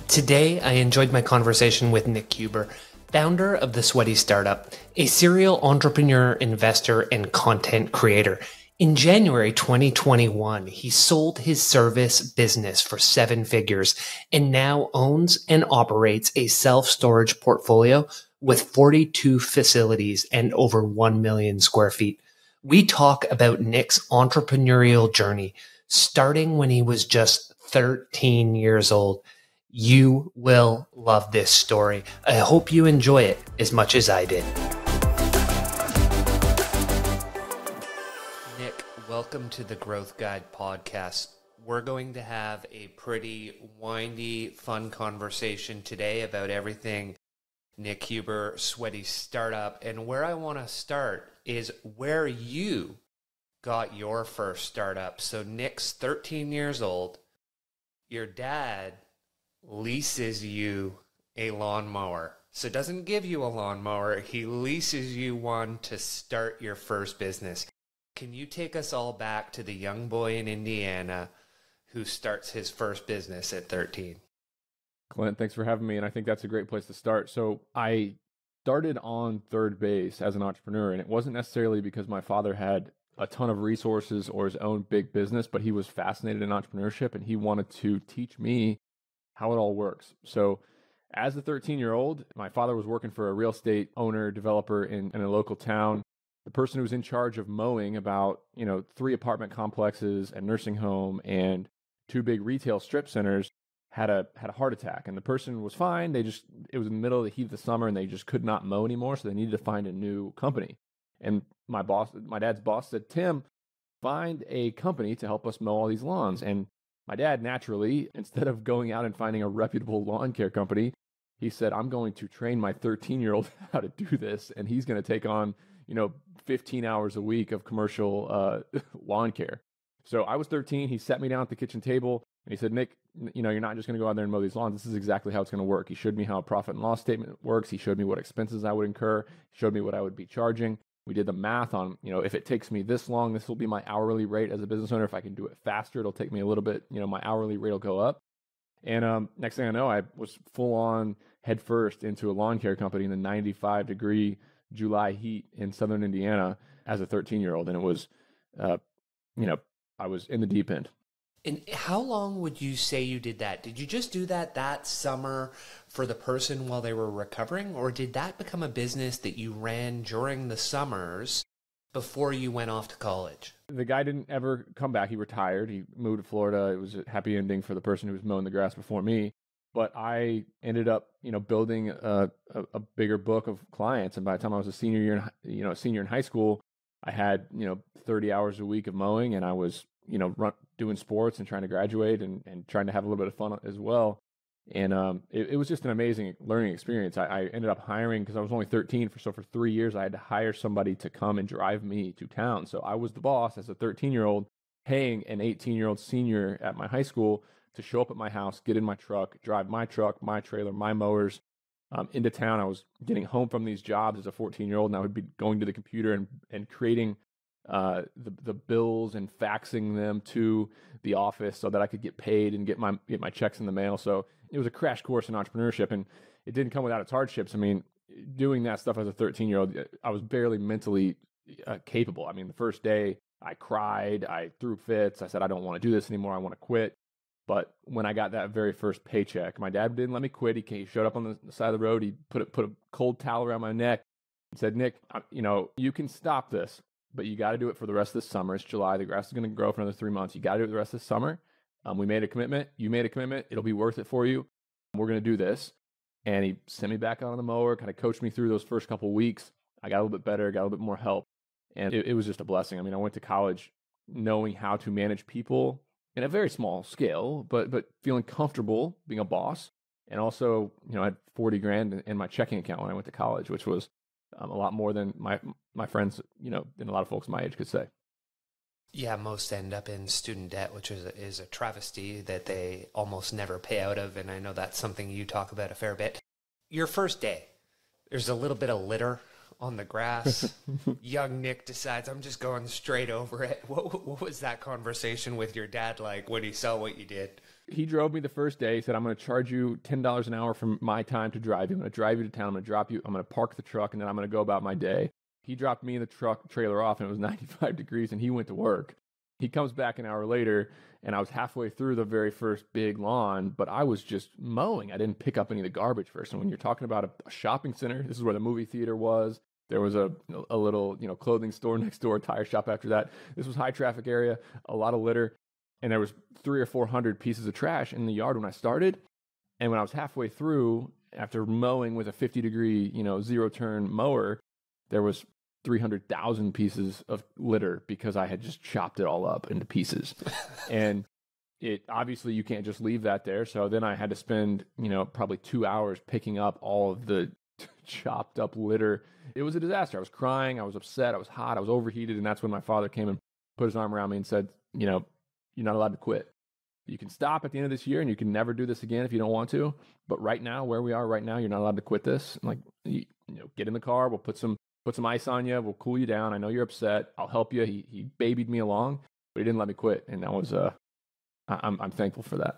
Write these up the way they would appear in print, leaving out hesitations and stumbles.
Today, I enjoyed my conversation with Nick Huber, founder of The Sweaty Startup, a serial entrepreneur, investor, and content creator. In January 2021, he sold his service business for 7 figures and now owns and operates a self-storage portfolio with 42 facilities and over 1 million square feet. We talk about Nick's entrepreneurial journey, starting when he was just 13 years old. You will love this story. I hope you enjoy it as much as I did. Nick, welcome to the Growth Guide podcast. We're going to have a pretty windy, fun conversation today about everything Nick Huber, Sweaty Startup. And where I want to start is where you got your first startup. So Nick's 13 years old. Your dad leases you a lawnmower. So doesn't give you a lawnmower, he leases you one to start your first business. Can you take us all back to the young boy in Indiana who starts his first business at 13? Clint, thanks for having me, and I think that's a great place to start. So I started on third base as an entrepreneur, and it wasn't necessarily because my father had a ton of resources or his own big business, but he was fascinated in entrepreneurship, and he wanted to teach me how it all works. So as a 13-year-old, my father was working for a real estate owner, developer in a local town. The person who was in charge of mowing about, 3 apartment complexes, a nursing home, and 2 big retail strip centers had a heart attack. And the person was fine. It was in the middle of the heat of the summer and they just could not mow anymore. So they needed to find a new company. And my dad's boss said, "Tim, find a company to help us mow all these lawns." And my dad, naturally, instead of going out and finding a reputable lawn care company, he said, "I'm going to train my 13-year-old how to do this, and he's going to take on, 15 hours a week of commercial lawn care." So I was 13. He sat me down at the kitchen table, and he said, "Nick, you're not just going to go out there and mow these lawns. This is exactly how it's going to work." He showed me how a profit and loss statement works. He showed me what expenses I would incur. He showed me what I would be charging. We did the math on, if it takes me this long, this will be my hourly rate as a business owner. If I can do it faster, it'll take me a little bit, my hourly rate will go up. And next thing I know, I was full on head first into a lawn care company in the 95-degree July heat in southern Indiana as a 13-year-old. And it was, I was in the deep end. And how long would you say you did that? Did you just do that summer for the person while they were recovering? Or did that become a business that you ran during the summers before you went off to college? The guy didn't ever come back. He retired. He moved to Florida. It was a happy ending for the person who was mowing the grass before me. But I ended up, building a bigger book of clients. And by the time I was a senior in high school, I had, 30 hours a week of mowing, and I was, doing sports and trying to graduate and trying to have a little bit of fun as well. And it was just an amazing learning experience. I ended up hiring, because I was only 13, so for 3 years, I had to hire somebody to come and drive me to town. So I was the boss as a 13-year-old, paying an 18-year-old senior at my high school to show up at my house, get in my truck, drive my truck, my trailer, my mowers into town. I was getting home from these jobs as a 14-year-old, and I would be going to the computer and creating the bills and faxing them to the office so that I could get paid and get my checks in the mail. So it was a crash course in entrepreneurship, and it didn't come without its hardships. I mean, doing that stuff as a 13-year-old, I was barely mentally capable. I mean, the first day I cried, I threw fits. I said, "I don't want to do this anymore. I want to quit." But when I got that very first paycheck, my dad didn't let me quit. He showed up on the side of the road. He put a cold towel around my neck and said, "Nick, you can stop this, but you got to do it for the rest of the summer. It's July. The grass is going to grow for another 3 months. You got to do it the rest of the summer. We made a commitment. You made a commitment. It'll be worth it for you. We're going to do this." And he sent me back out on the mower, kind of coached me through those first couple of weeks. I got a little bit better, got a little bit more help. And it was just a blessing. I mean, I went to college knowing how to manage people in a very small scale, but feeling comfortable being a boss. And also, I had 40 grand in my checking account when I went to college, which was a lot more than my friends, and a lot of folks my age could say. Yeah, most end up in student debt, which is a travesty that they almost never pay out of. And I know that's something you talk about a fair bit. Your first day, there's a little bit of litter on the grass. Young Nick decides, I'm just going straight over it. What was that conversation with your dad like when he saw what you did? He drove me the first day. He said, I'm going to charge you $10 an hour from my time to drive you. I'm going to drive you to town. I'm going to drop you. I'm going to park the truck, and then I'm going to go about my day. He dropped me in the truck trailer off, and it was 95 degrees, and he went to work. He comes back an hour later, and I was halfway through the very first big lawn, but I was just mowing. I didn't pick up any of the garbage first. And when you're talking about a shopping center, this is where the movie theater was. There was a little, clothing store next door, tire shop after that. This was high traffic area, a lot of litter. And there was 300 or 400 pieces of trash in the yard when I started. And when I was halfway through, after mowing with a 50-degree, zero turn mower, there was 300,000 pieces of litter because I had just chopped it all up into pieces. And it obviously you can't just leave that there. So then I had to spend, probably 2 hours picking up all of the chopped up litter. It was a disaster. I was crying. I was upset. I was hot. I was overheated. And that's when my father came and put his arm around me and said, you're not allowed to quit. You can stop at the end of this year and you can never do this again if you don't want to. But right now, where we are right now, you're not allowed to quit this. I'm like, get in the car. We'll put some ice on you. We'll cool you down. I know you're upset. I'll help you. He babied me along, but he didn't let me quit. And that was, I'm thankful for that.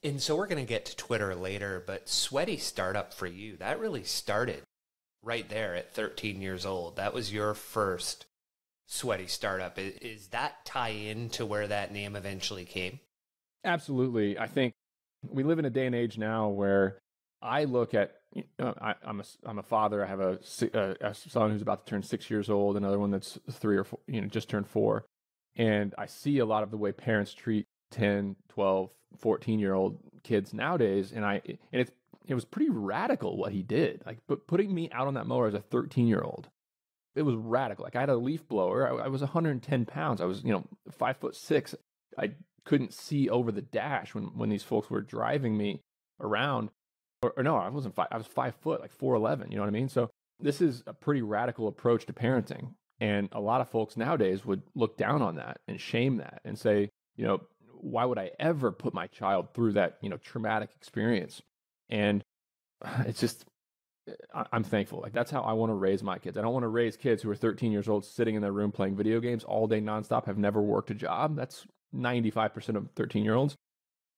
And so we're going to get to Twitter later, but Sweaty Startup for you, that really started right there at 13 years old. That was your first Sweaty Startup. Is that tie in to where that name eventually came? Absolutely. I think we live in a day and age now where I look at, I'm a father. I have a son who's about to turn 6 years old, another one that's 3 or 4, just turned 4. And I see a lot of the way parents treat 10, 12, 14-year-old kids nowadays. And it was pretty radical what he did. Like, but putting me out on that mower as a 13-year-old, it was radical. Like, I had a leaf blower. I was 110 pounds. I was, 5'6". I couldn't see over the dash when these folks were driving me around. Or no, I wasn't 5. I was 5 foot, like 4'11". You know what I mean? So this is a pretty radical approach to parenting. And a lot of folks nowadays would look down on that and shame that and say, why would I ever put my child through that, traumatic experience? And it's just, I'm thankful. Like, that's how I want to raise my kids. I don't want to raise kids who are 13 years old sitting in their room playing video games all day nonstop, have never worked a job. That's 95% of 13-year-olds.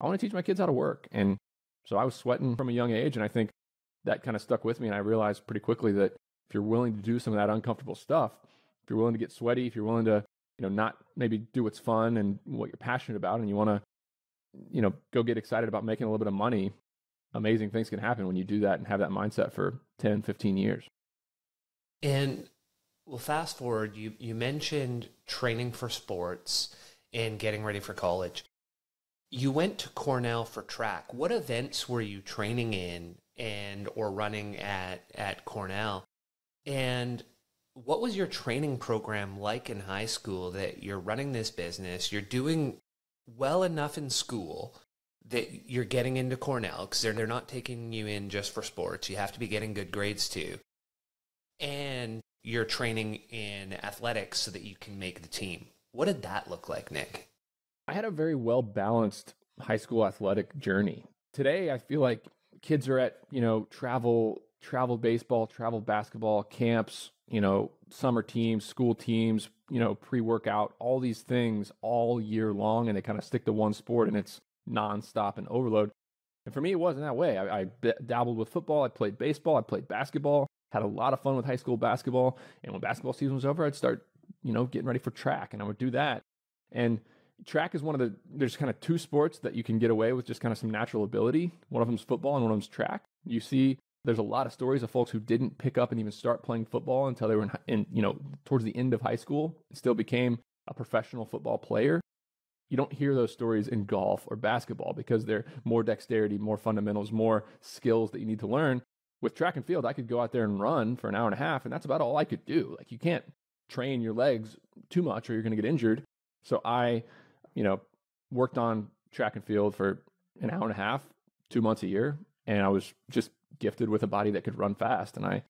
I want to teach my kids how to work. And so I was sweating from a young age, and I think that kind of stuck with me. And I realized pretty quickly that if you're willing to do some of that uncomfortable stuff, if you're willing to get sweaty, if you're willing to, not maybe do what's fun and what you're passionate about, and you want to, go get excited about making a little bit of money, amazing things can happen when you do that and have that mindset for 10, 15 years. And well, fast forward, you mentioned training for sports and getting ready for college. You went to Cornell for track. What events were you training in or running at Cornell? And what was your training program like in high school that you're running this business, you're doing well enough in school that you're getting into Cornell because they're not taking you in just for sports. You have to be getting good grades too. And you're training in athletics so that you can make the team. What did that look like, Nick? I had a very well-balanced high school athletic journey. Today, I feel like kids are at, travel baseball, travel basketball, camps, summer teams, school teams, pre-workout, all these things all year long, and they kind of stick to one sport, and it's nonstop and overload. And for me, it wasn't that way. I dabbled with football. I played baseball. I played basketball, had a lot of fun with high school basketball. And when basketball season was over, I'd start, getting ready for track, and I would do that. And track is there's kind of two sports that you can get away with just kind of some natural ability. One of them's football and one of them's track. You see, there's a lot of stories of folks who didn't pick up and even start playing football until they were towards the end of high school and still became a professional football player. You don't hear those stories in golf or basketball because they're more dexterity, more fundamentals, more skills that you need to learn. With track and field, I could go out there and run for an hour and a half, and that's about all I could do. Like, you can't train your legs too much or you're going to get injured. So I, worked on track and field for an hour and a half, 2 months a year, and I was just gifted with a body that could run fast. And I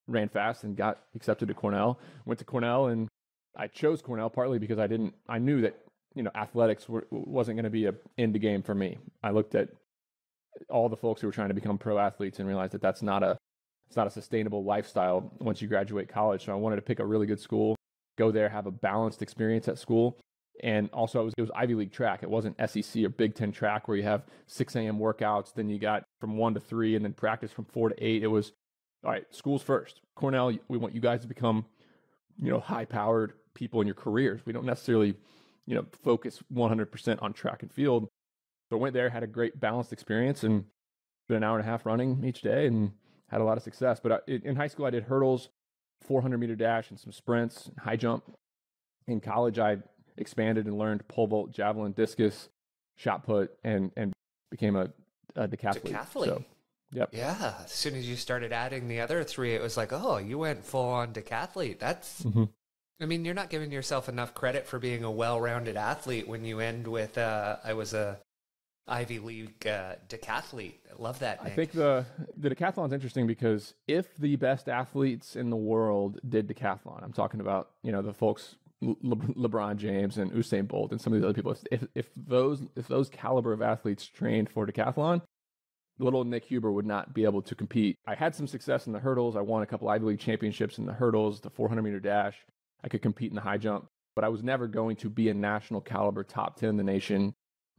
ran fast and got accepted to Cornell. Went to Cornell, and I chose Cornell partly because I knew that athletics wasn't going to be a end game for me. I looked at all the folks who were trying to become pro athletes and realized that it's not it's not a sustainable lifestyle once you graduate college. So I wanted to pick a really good school, go there, have a balanced experience at school. And also it was Ivy League track. It wasn't SEC or Big Ten track where you have 6 a.m. workouts, then you got from 1 to 3 and then practice from 4 to 8. It was, all right, schools first. Cornell, we want you guys to become, high-powered people in your careers. We don't necessarily, focus 100% on track and field. So I went there, had a great balanced experience, and spent an hour and a half running each day and had a lot of success. But in high school, I did hurdles, 400-meter dash, and some sprints, and high jump. In college, I expanded and learned pole vault, javelin, discus, shot put, and became a decathlete. So, yep. Yeah. As soon as you started adding the other 3, it was like, oh, you went full on decathlete. That's, I mean, you're not giving yourself enough credit for being a well-rounded athlete when you end with, I was a Ivy League decathlete. I love that, Nick. I think the decathlon's interesting because if the best athletes in the world did decathlon, I'm talking about, the folks, LeBron James and Usain Bolt and some of these other people, if those caliber of athletes trained for decathlon, little Nick Huber would not be able to compete. I had some success in the hurdles. I won a couple Ivy League championships in the hurdles, the 400-meter dash. I could compete in the high jump, but I was never going to be a national caliber top 10 in the nation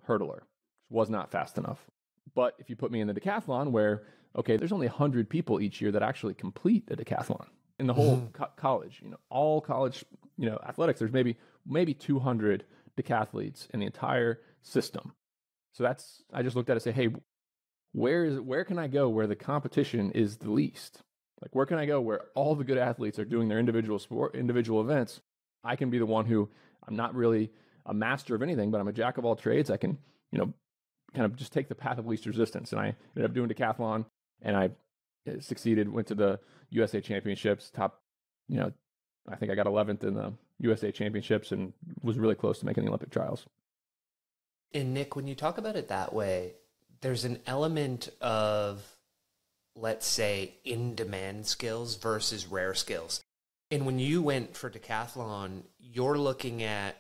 hurdler. Was not fast enough. But if you put me in the decathlon where, okay, there's only 100 people each year that actually complete the decathlon in the whole college, all college, athletics, there's maybe 200 decathletes in the entire system. So I just looked at it and say, hey, where can I go where the competition is the least? Like, where can I go where all the good athletes are doing their individual events? I can be the one who, I'm not really a master of anything, but I'm a jack of all trades. I can, kind of just take the path of least resistance. And I ended up doing decathlon, and I succeeded, went to the USA Championships, top, I think I got 11th in the USA Championships and was really close to making the Olympic trials. And Nick, when you talk about it that way, there's an element of, let's say, in-demand skills versus rare skills. And when you went for decathlon, you're looking at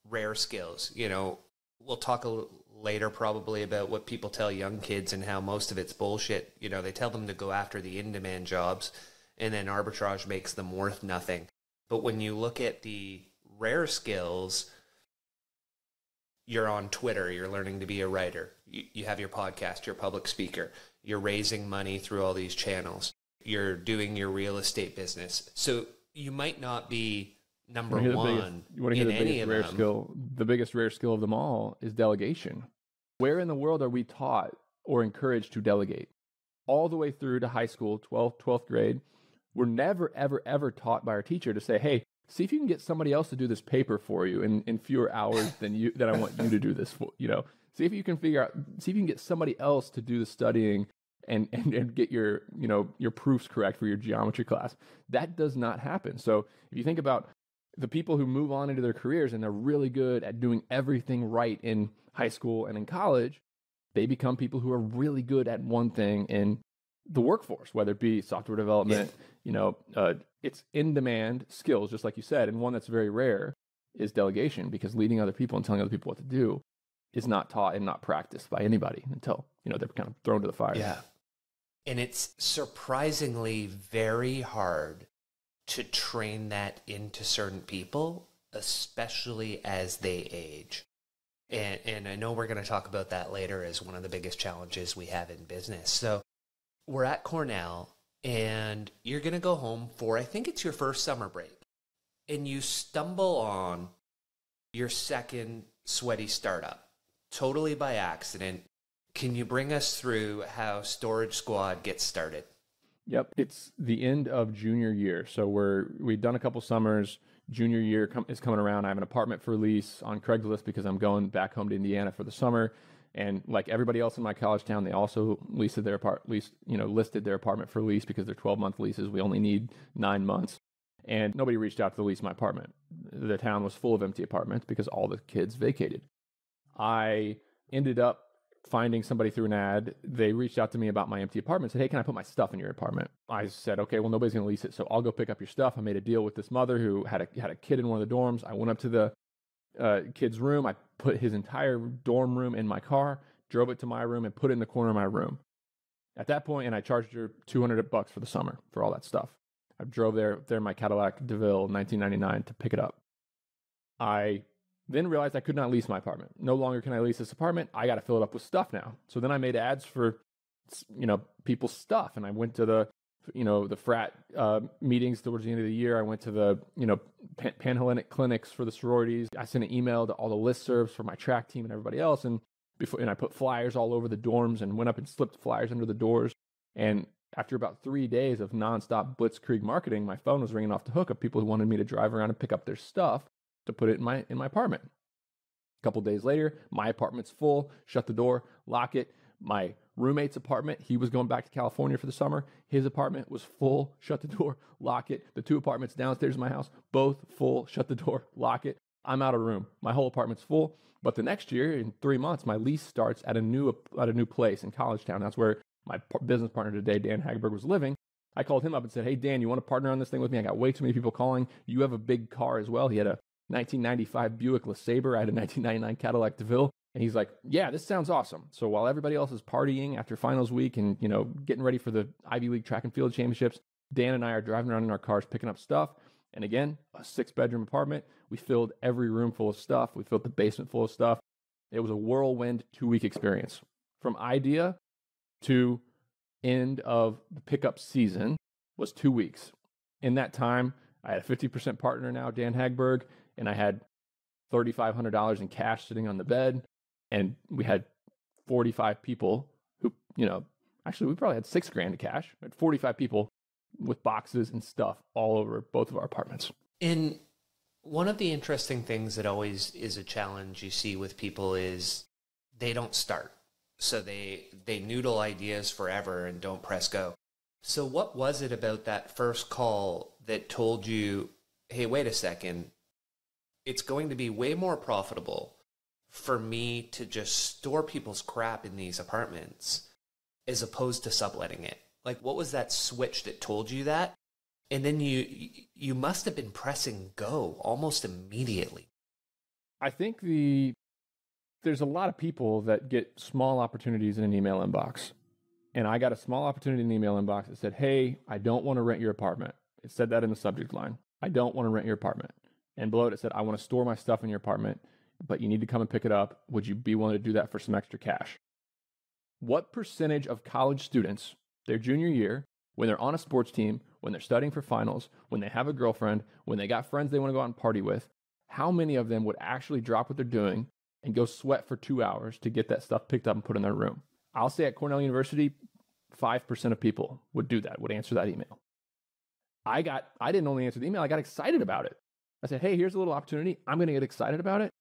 rare skills. We'll talk later probably about what people tell young kids and how most of it's bullshit. They tell them to go after the in-demand jobs, and then arbitrage makes them worth nothing. But when you look at the rare skills, you're on Twitter, you're learning to be a writer, you have your podcast, you're a public speaker, you're raising money through all these channels, you're doing your real estate business. So you might not be number one. You want to hear the biggest rare skill? The biggest rare skill of them all is delegation. Where in the world are we taught or encouraged to delegate? All the way through to high school, 12th grade, we're never, ever, ever taught by our teacher to say, hey, see if you can get somebody else to do this paper for you in fewer hours than I want you to do this for, See if you can see if you can get somebody else to do the studying and get your proofs correct for your geometry class. That does not happen. So if you think about the people who move on into their careers and they're really good at doing everything right in high school and in college, they become people who are really good at one thing in the workforce, whether it be software development, it's in-demand skills, just like you said. And one that's very rare is delegation, because leading other people and telling other people what to do is not taught and not practiced by anybody until, they're kind of thrown to the fire. Yeah. And it's surprisingly very hard to train that into certain people, especially as they age. And I know we're going to talk about that later as one of the biggest challenges we have in business. So we're at Cornell, and you're going to go home for, I think it's your first summer break, and you stumble on your second sweaty startup, totally by accident. Can you bring us through how Storage Squad gets started? Yep. It's the end of junior year. So we've done a couple summers. Junior year is coming around. I have an apartment for lease on Craigslist because I'm going back home to Indiana for the summer. And like everybody else in my college town, they also listed their apartment for lease because they're 12-month leases. We only need 9 months. And nobody reached out to lease my apartment. The town was full of empty apartments because all the kids vacated. I ended up finding somebody through an ad. They reached out to me about my empty apartment, said, hey, can I put my stuff in your apartment? I said, okay, well, nobody's going to lease it, so I'll go pick up your stuff. I made a deal with this mother who had a kid in one of the dorms. I went up to the kid's room. I put his entire dorm room in my car, drove it to my room, and put it in the corner of my room. At that point, and I charged her $200 for the summer for all that stuff. I drove there in my Cadillac DeVille 1999 to pick it up. I then realized I could not lease my apartment. No longer can I lease this apartment. I got to fill it up with stuff now. So then I made ads for, people's stuff. And I went to the frat meetings towards the end of the year. I went to the, Panhellenic clinics for the sororities. I sent an email to all the listservs for my track team and everybody else. And I put flyers all over the dorms and went up and slipped flyers under the doors. And after about 3 days of nonstop blitzkrieg marketing, my phone was ringing off the hook of people who wanted me to drive around and pick up their stuff to put it in my apartment. A couple days later, my apartment's full. Shut the door, lock it. My roommate's apartment, he was going back to California for the summer. His apartment was full. Shut the door, lock it. The 2 apartments downstairs in my house, both full. Shut the door, lock it. I'm out of room. My whole apartment's full. But the next year, in 3 months, my lease starts at a new place in College Town. That's where my business partner today, Dan Hagberg, was living. I called him up and said, "Hey, Dan, you want to partner on this thing with me? I got way too many people calling. You have a big car as well." He had a 1995 Buick LeSabre. I had a 1999 Cadillac DeVille. And he's like, "Yeah, this sounds awesome." So while everybody else is partying after finals week and, getting ready for the Ivy League track and field championships, Dan and I are driving around in our cars picking up stuff. And again, a 6-bedroom apartment. We filled every room full of stuff. We filled the basement full of stuff. It was a whirlwind 2-week experience. From idea to end of the pickup season was 2 weeks. In that time, I had a 50% partner now, Dan Hagberg, and I had $3,500 in cash sitting on the bed. And we had 45 people who, actually we probably had $6,000 in cash. We had 45 people with boxes and stuff all over both of our apartments. And one of the interesting things that always is a challenge you see with people is they don't start. So they noodle ideas forever and don't press go. So what was it about that first call that told you, hey, wait a second, it's going to be way more profitable for me to just store people's crap in these apartments as opposed to subletting it? Like, what was that switch that told you that? And then you must have been pressing go almost immediately. I think there's a lot of people that get small opportunities in an email inbox. And I got a small opportunity in an email inbox that said, "Hey, I don't want to rent your apartment." It said that in the subject line. "I don't want to rent your apartment." And below it said, "I want to store my stuff in your apartment, but you need to come and pick it up. Would you be willing to do that for some extra cash?" What percentage of college students, their junior year, when they're on a sports team, when they're studying for finals, when they have a girlfriend, when they got friends they want to go out and party with, how many of them would actually drop what they're doing and go sweat for 2 hours to get that stuff picked up and put in their room? I'll say at Cornell University, 5% of people would do that, would answer that email. I didn't only answer the email, I got excited about it. I said, "Hey, here's a little opportunity. I'm going to get excited about it."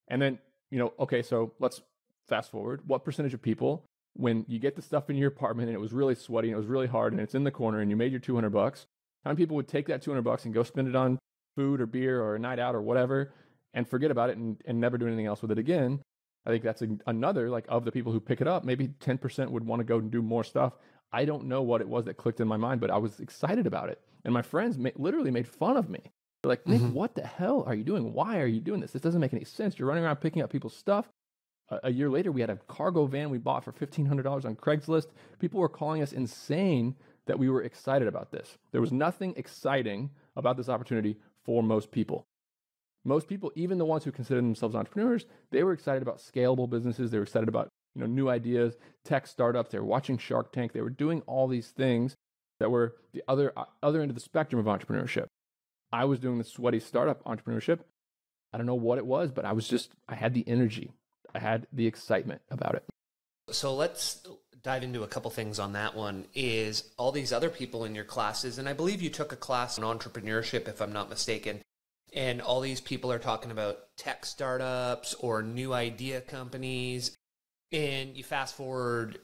And then, okay, so let's fast forward. What percentage of people, when you get the stuff in your apartment and it was really sweaty and it was really hard and it's in the corner and you made your $200, how many people would take that $200 and go spend it on food or beer or a night out or whatever and forget about it and never do anything else with it again? I think that's another, like, of the people who pick it up, maybe 10% would want to go and do more stuff. I don't know what it was that clicked in my mind, but I was excited about it. And my friends literally made fun of me. They're like, "Nick, what the hell are you doing? Why are you doing this? This doesn't make any sense. You're running around picking up people's stuff." A year later, we had a cargo van we bought for $1,500 on Craigslist. People were calling us insane that we were excited about this. There was nothing exciting about this opportunity for most people. Most people, even the ones who consider themselves entrepreneurs, they were excited about scalable businesses. They were excited about new ideas, tech startups. They were watching Shark Tank. They were doing all these things that were the other end of the spectrum of entrepreneurship. I was doing the sweaty startup entrepreneurship. I don't know what it was, but I had the energy. I had the excitement about it. So let's dive into a couple things on that one. Is all these other people in your classes, and I believe you took a class on entrepreneurship, if I'm not mistaken, and all these people are talking about tech startups or new idea companies, and you fast forward,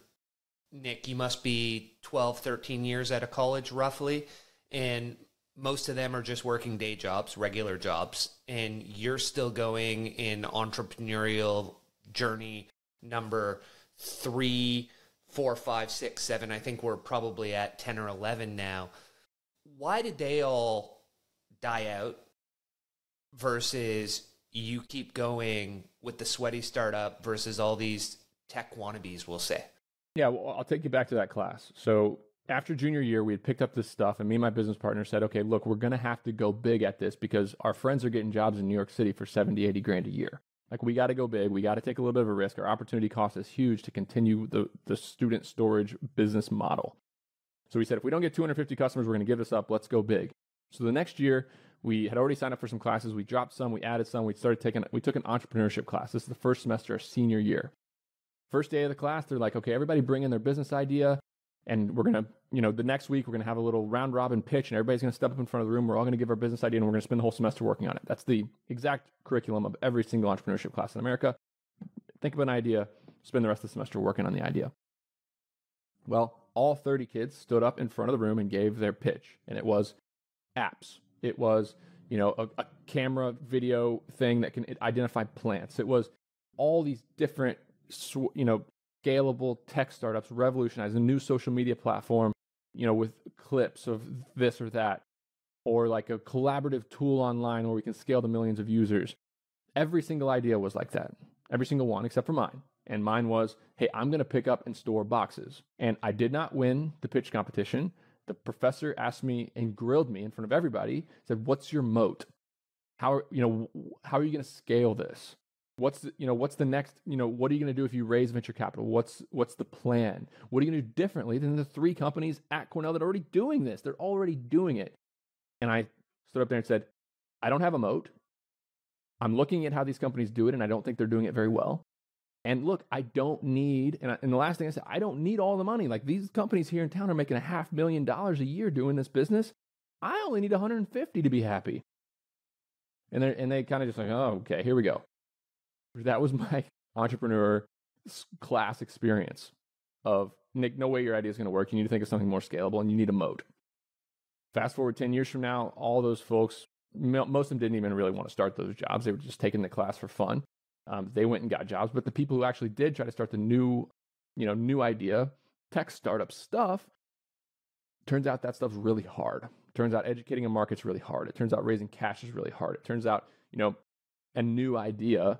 Nick, you must be 12, 13 years out of college roughly, and most of them are just working day jobs, regular jobs, and you're still going in entrepreneurial journey number 3, 4, 5, 6, 7. I think we're probably at 10 or 11 now. Why did they all die out versus you keep going with the sweaty startup versus all these tech wannabes, we'll say? Yeah, well, I'll take you back to that class. So after junior year, we had picked up this stuff, and me and my business partner said, okay, look, we're going to have to go big at this because our friends are getting jobs in New York City for 70, 80 grand a year. Like, we got to go big. We got to take a little bit of a risk. Our opportunity cost is huge to continue the student storage business model. So we said, if we don't get 250 customers, we're going to give this up. Let's go big. So the next year, we had already signed up for some classes. We dropped some. We added some. We took an entrepreneurship class. This is the first semester of senior year. First day of the class, they're like, okay, everybody bring in their business idea. And we're going to, the next week, we're going to have a little round robin pitch, and everybody's going to step up in front of the room. We're all going to give our business idea, and we're going to spend the whole semester working on it. That's the exact curriculum of every single entrepreneurship class in America. Think of an idea, spend the rest of the semester working on the idea. Well, all 30 kids stood up in front of the room and gave their pitch, and it was apps. It was, a camera video thing that can identify plants. It was all these different, scalable tech startups revolutionize a new social media platform, with clips of this or that, or like a collaborative tool online where we can scale to millions of users. Every single idea was like that. Every single one except for mine. And mine was, hey, I'm going to pick up and store boxes. And I did not win the pitch competition. The professor asked me and grilled me in front of everybody, said, what's your moat? How are you going to scale this? What's the next, what are you going to do if you raise venture capital? What's the plan? What are you going to do differently than the 3 companies at Cornell that are already doing this? They're already doing it. And I stood up there and said, I don't have a moat. I'm looking at how these companies do it, and I don't think they're doing it very well. And look, I don't need, and the last thing I said, I don't need all the money. Like, these companies here in town are making $500,000 a year doing this business. I only need 150 to be happy. And they kind of just like, oh, okay, here we go. That was my entrepreneur class experience of, Nick, no way your idea is going to work. You need to think of something more scalable, and you need a moat. Fast forward 10 years from now, all those folks, most of them didn't even really want to start those jobs. They were just taking the class for fun. They went and got jobs. But the people who actually did try to start the new idea, tech startup stuff, turns out that stuff's really hard. Turns out educating a market's really hard. It turns out raising cash is really hard. It turns out, a new idea,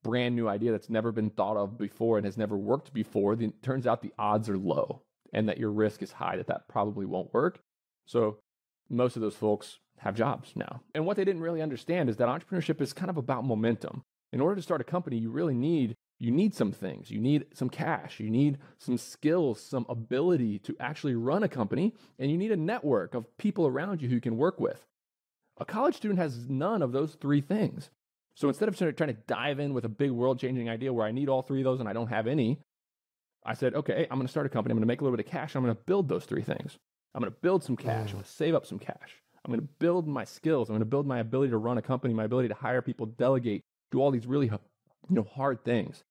brand new idea that's never been thought of before and has never worked before, it turns out the odds are low and that your risk is high that probably won't work. So most of those folks have jobs now. And what they didn't really understand is that entrepreneurship is kind of about momentum. In order to start a company, you really need some things. You need some cash. You need some skills, some ability to actually run a company, and you need a network of people around you who you can work with. A college student has none of those 3 things. So instead of trying to dive in with a big world-changing idea where I need all 3 of those and I don't have any, I said, okay, I'm going to start a company. I'm going to make a little bit of cash. I'm going to build those 3 things. I'm going to build some cash. I'm going to save up some cash. I'm going to build my skills. I'm going to build my ability to run a company, my ability to hire people, delegate, do all these really hard things.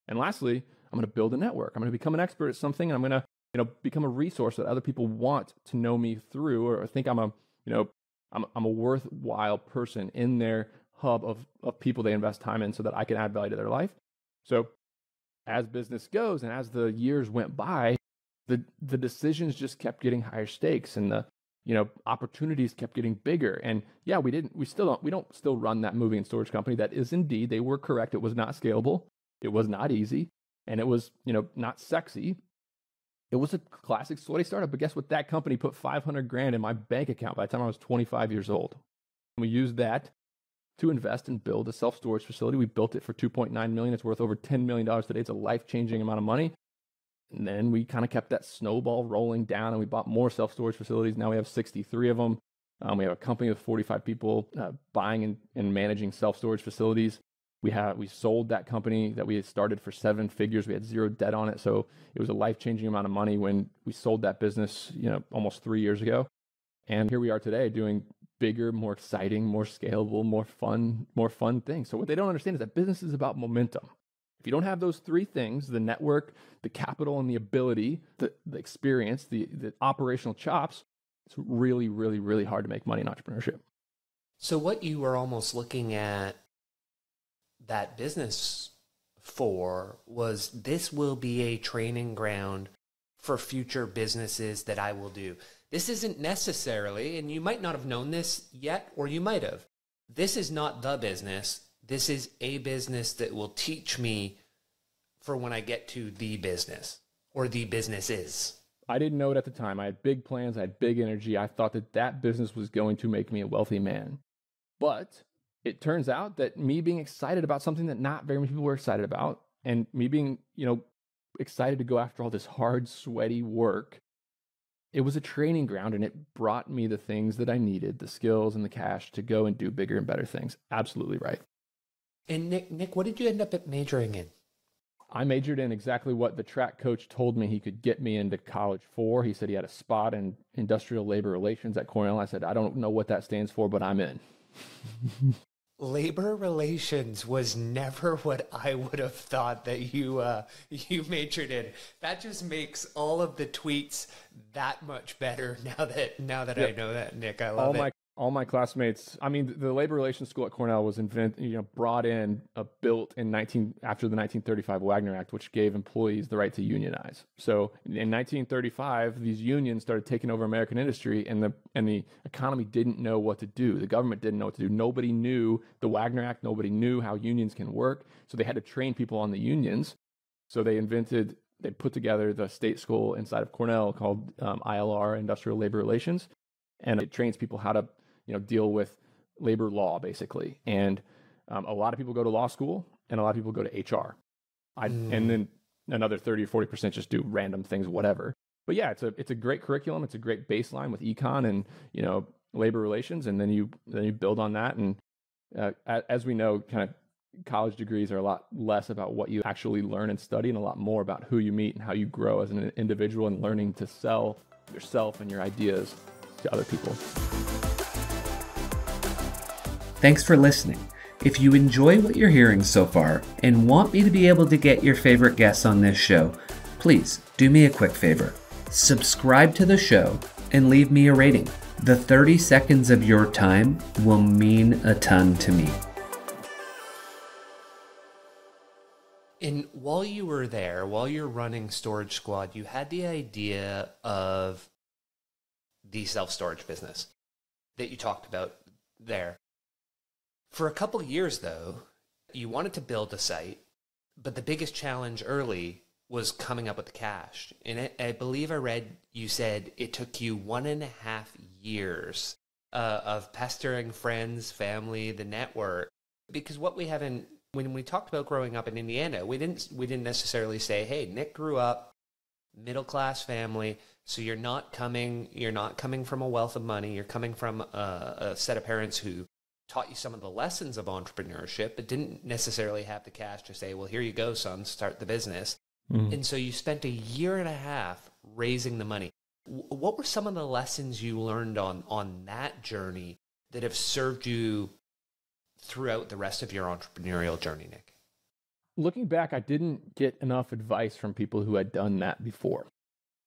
And lastly, I'm going to build a network. I'm going to become an expert at something, and I'm going to become a resource that other people want to know me through, or think I'm a worthwhile person in their hub of people they invest time in so that I can add value to their life. So as business goes and as the years went by, the decisions just kept getting higher stakes, and the opportunities kept getting bigger. And yeah, we don't still run that moving and storage company. That is indeed, they were correct. It was not scalable. It was not easy. And it was, not sexy. It was a classic sweaty startup. But guess what? That company put $500,000 in my bank account by the time I was 25 years old. And we used that to invest and build a self-storage facility. We built it for $2.9 million. It's worth over $10 million today. It's a life-changing amount of money. And then we kind of kept that snowball rolling down, and we bought more self-storage facilities. Now we have 63 of them. We have a company with 45 people buying and managing self-storage facilities. We sold that company that we had started for 7 figures. We had 0 debt on it. So it was a life-changing amount of money when we sold that business, almost 3 years ago. And here we are today doing bigger, more exciting, more scalable, more fun things. So what they don't understand is that business is about momentum. If you don't have those 3 things, the network, the capital, and the ability, the experience, the operational chops, it's really, really, really hard to make money in entrepreneurship. So what you were almost looking at that business for was, this will be a training ground for future businesses that I will do. This isn't necessarily, and you might not have known this yet, or you might have, this is not the business. This is a business that will teach me for when I get to the business. Or the business is? I didn't know it at the time. I had big plans. I had big energy. I thought that that business was going to make me a wealthy man. But it turns out that me being excited about something that not very many people were excited about, and me being, excited to go after all this hard, sweaty work, it was a training ground, and it brought me the things that I needed, the skills and the cash to go and do bigger and better things. Absolutely right. And Nick, what did you end up majoring in? I majored in exactly what the track coach told me he could get me into college for. He said he had a spot in industrial labor relations at Cornell. I said, I don't know what that stands for, but I'm in. Labor relations was never what I would have thought that you majored in. That just makes all of the tweets that much better now that yep. I know that, Nick. I love it. All my classmates. I mean, the labor relations school at Cornell was brought in, built after the 1935 Wagner Act, which gave employees the right to unionize. So in 1935, these unions started taking over American industry, and the economy didn't know what to do. The government didn't know what to do. Nobody knew the Wagner Act. Nobody knew how unions can work. So they had to train people on the unions. So they put together the state school inside of Cornell called ILR, Industrial Labor Relations, and it trains people how to deal with labor law, basically. And a lot of people go to law school, and a lot of people go to HR. And then another 30 or 40% just do random things, whatever. But yeah, it's a great curriculum. It's a great baseline with econ and labor relations, and then you build on that. And as we know, kind of college degrees are a lot less about what you actually learn and study, and a lot more about who you meet and how you grow as an individual, and learning to sell yourself and your ideas to other people. Thanks for listening. If you enjoy what you're hearing so far and want me to be able to get your favorite guests on this show, please do me a quick favor. Subscribe to the show and leave me a rating. The 30 seconds of your time will mean a ton to me. And while you were there, while you're running Storage Squad, you had the idea of the self-storage business that you talked about there. For a couple of years, though, you wanted to build a site, but the biggest challenge early was coming up with the cash. And I believe I read you said it took you 1.5 years of pestering friends, family, the network. Because what we haven't, when we talked about growing up in Indiana, we didn't necessarily say, hey, Nick grew up middle-class family, so you're not coming from a wealth of money. You're coming from a set of parents who taught you some of the lessons of entrepreneurship, but didn't necessarily have the cash to say, well, here you go, son, start the business. Mm-hmm. And so you spent 1.5 years raising the money. What were some of the lessons you learned on that journey that have served you throughout the rest of your entrepreneurial journey, Nick? Looking back, I didn't get enough advice from people who had done that before.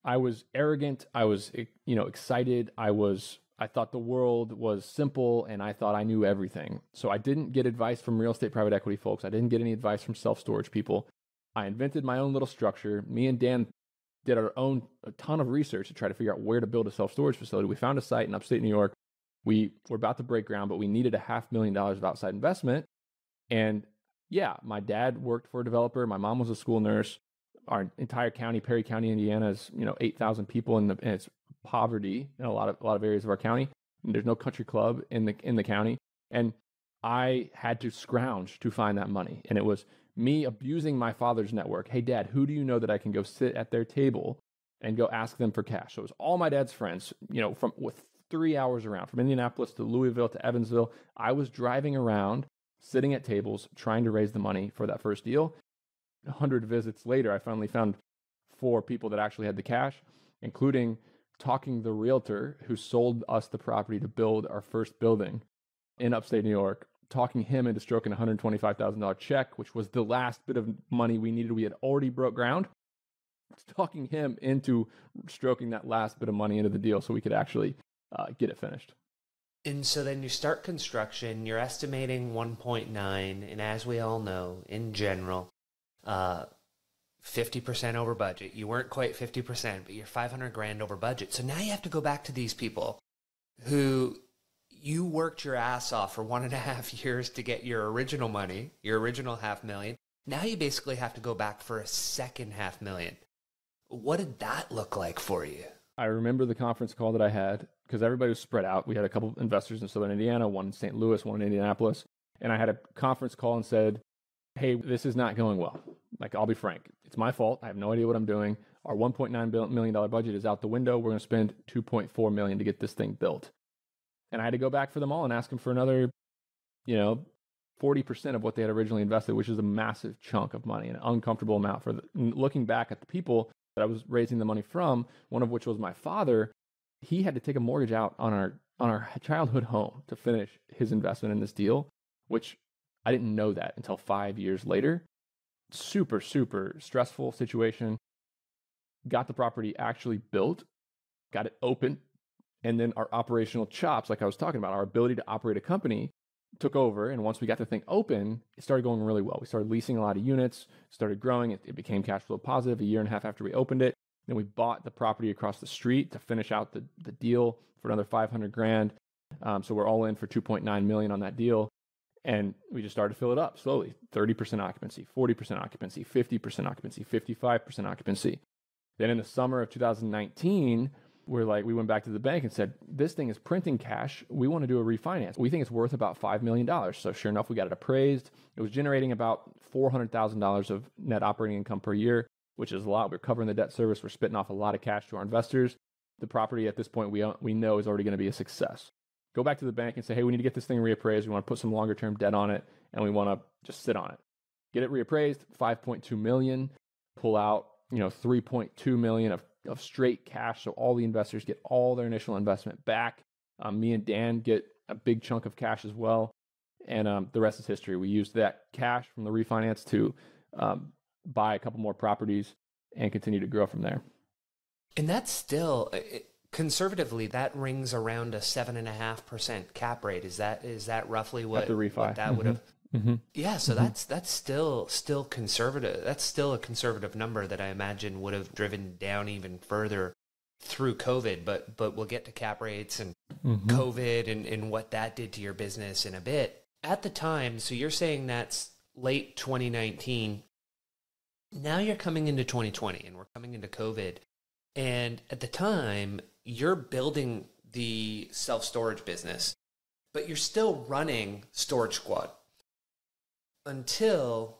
I was arrogant. I was, excited. I thought the world was simple, and I thought I knew everything. So I didn't get advice from real estate private equity folks. I didn't get any advice from self-storage people. I invented my own little structure. Me and Dan did a ton of research to try to figure out where to build a self-storage facility. We found a site in upstate New York. We were about to break ground, but we needed $500,000 of outside investment. And yeah, my dad worked for a developer. My mom was a school nurse. Our entire county, Perry County, Indiana, is 8,000 people, and it's poverty in a lot of areas of our county. And there's no country club in the county, and I had to scrounge to find that money. And it was me abusing my father's network. Hey, Dad, who do you know that I can go sit at their table and go ask them for cash? So it was all my dad's friends, with 3 hours around, from Indianapolis to Louisville to Evansville. I was driving around, sitting at tables, trying to raise the money for that first deal. 100 visits later, I finally found 4 people that actually had the cash, including talking the realtor who sold us the property to build our first building in upstate New York, talking him into stroking a $125,000 check, which was the last bit of money we needed. We had already broke ground. Talking him into stroking that last bit of money into the deal so we could actually get it finished. And so then you start construction, you're estimating 1.9, and as we all know, in general, 50% over budget. You weren't quite 50%, but you're $500,000 over budget. So now you have to go back to these people who you worked your ass off for 1.5 years to get your original money, your original $500,000. Now you basically have to go back for a second $500,000. What did that look like for you? I remember the conference call that I had because everybody was spread out. We had a couple of investors in Southern Indiana, one in St. Louis, one in Indianapolis. And I had a conference call and said, hey, this is not going well. Like, I'll be frank. It's my fault. I have no idea what I'm doing. Our $1.9 million budget is out the window. We're going to spend $2.4 million to get this thing built. And I had to go back for them all and ask them for another, 40% of what they had originally invested, which is a massive chunk of money, an uncomfortable amount for looking back at the people that I was raising the money from, one of which was my father. He had to take a mortgage out on our childhood home to finish his investment in this deal, which I didn't know that until 5 years later. Super, super stressful situation. Got the property actually built, got it open, and then our operational chops, like I was talking about, our ability to operate a company took over. And once we got the thing open, it started going really well. We started leasing a lot of units, started growing. It became cash flow positive a year and a half after we opened it. Then we bought the property across the street to finish out the deal for another $500,000. So we're all in for $2.9 million on that deal. And we just started to fill it up slowly. 30% occupancy, 40% occupancy, 50% occupancy, 55% occupancy. Then in the summer of 2019, we went back to the bank and said, this thing is printing cash. We want to do a refinance. We think it's worth about $5 million. So sure enough, we got it appraised. It was generating about $400,000 of net operating income per year, which is a lot. We're covering the debt service. We're spitting off a lot of cash to our investors. The property at this point we know is already going to be a success. Go back to the bank and say, hey, we need to get this thing reappraised. We want to put some longer term debt on it, and we want to just sit on it. Get it reappraised, $5.2 million, pull out, $3.2 million of straight cash. So all the investors get all their initial investment back. Me and Dan get a big chunk of cash as well. And the rest is history. We used that cash from the refinance to buy a couple more properties and continue to grow from there. And that's still, conservatively, that rings around a 7.5% cap rate. Is that roughly what that would have? Mm-hmm. Yeah, so that's still conservative. That's still a conservative number that I imagine would have driven down even further through COVID. But we'll get to cap rates and COVID and what that did to your business in a bit. At the time, so you're saying that's late 2019. Now you're coming into 2020 and we're coming into COVID. And at the time, you're building the self-storage business, but you're still running Storage Squad until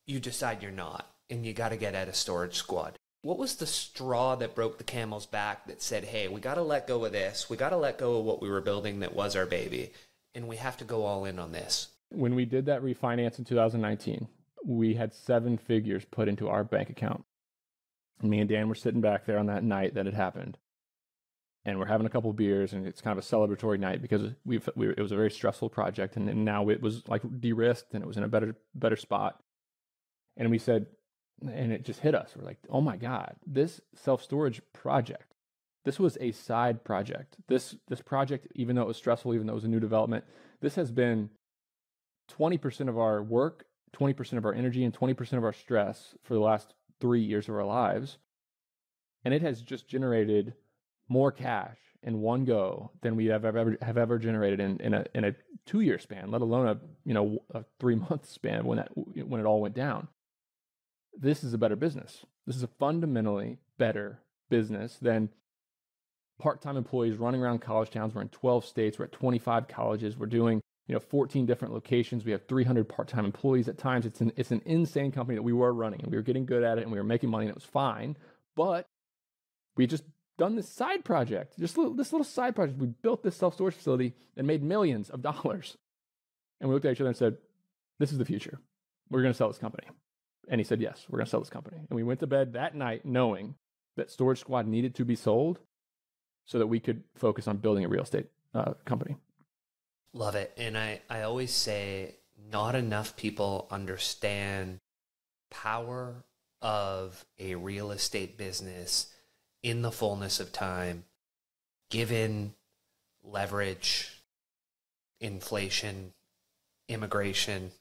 you decide you're not, and you got to get out of Storage Squad. What was the straw that broke the camel's back that said, hey, we got to let go of this. We got to let go of what we were building that was our baby, and we have to go all in on this? When we did that refinance in 2019, we had 7 figures put into our bank account. Me and Dan were sitting back there on that night that it happened, and we're having a couple of beers, and it's kind of a celebratory night because it was a very stressful project, and now it was like de-risked, and it was in a better spot. And we said, and it just hit us. We're like, oh my God, this self-storage project, this was a side project. This project, even though it was stressful, even though it was a new development, this has been 20% of our work, 20% of our energy, and 20% of our stress for the last 3 years of our lives. And it has just generated more cash in one go than we have ever generated in a 2-year span, let alone a 3-month span when it all went down. This is a better business. This is a fundamentally better business than part-time employees running around college towns. We're in 12 states. We're at 25 colleges. We're doing 14 different locations. We have 300 part-time employees at times. It's an insane company that we were running, and we were getting good at it, and we were making money, and it was fine. But we just done this side project, this little side project. We built this self-storage facility and made millions of dollars. And we looked at each other and said, this is the future. We're going to sell this company. And he said, yes, we're going to sell this company. And we went to bed that night knowing that Storage Squad needed to be sold so that we could focus on building a real estate company. Love it. And I always say not enough people understand power of a real estate business in the fullness of time, given leverage, inflation, immigration,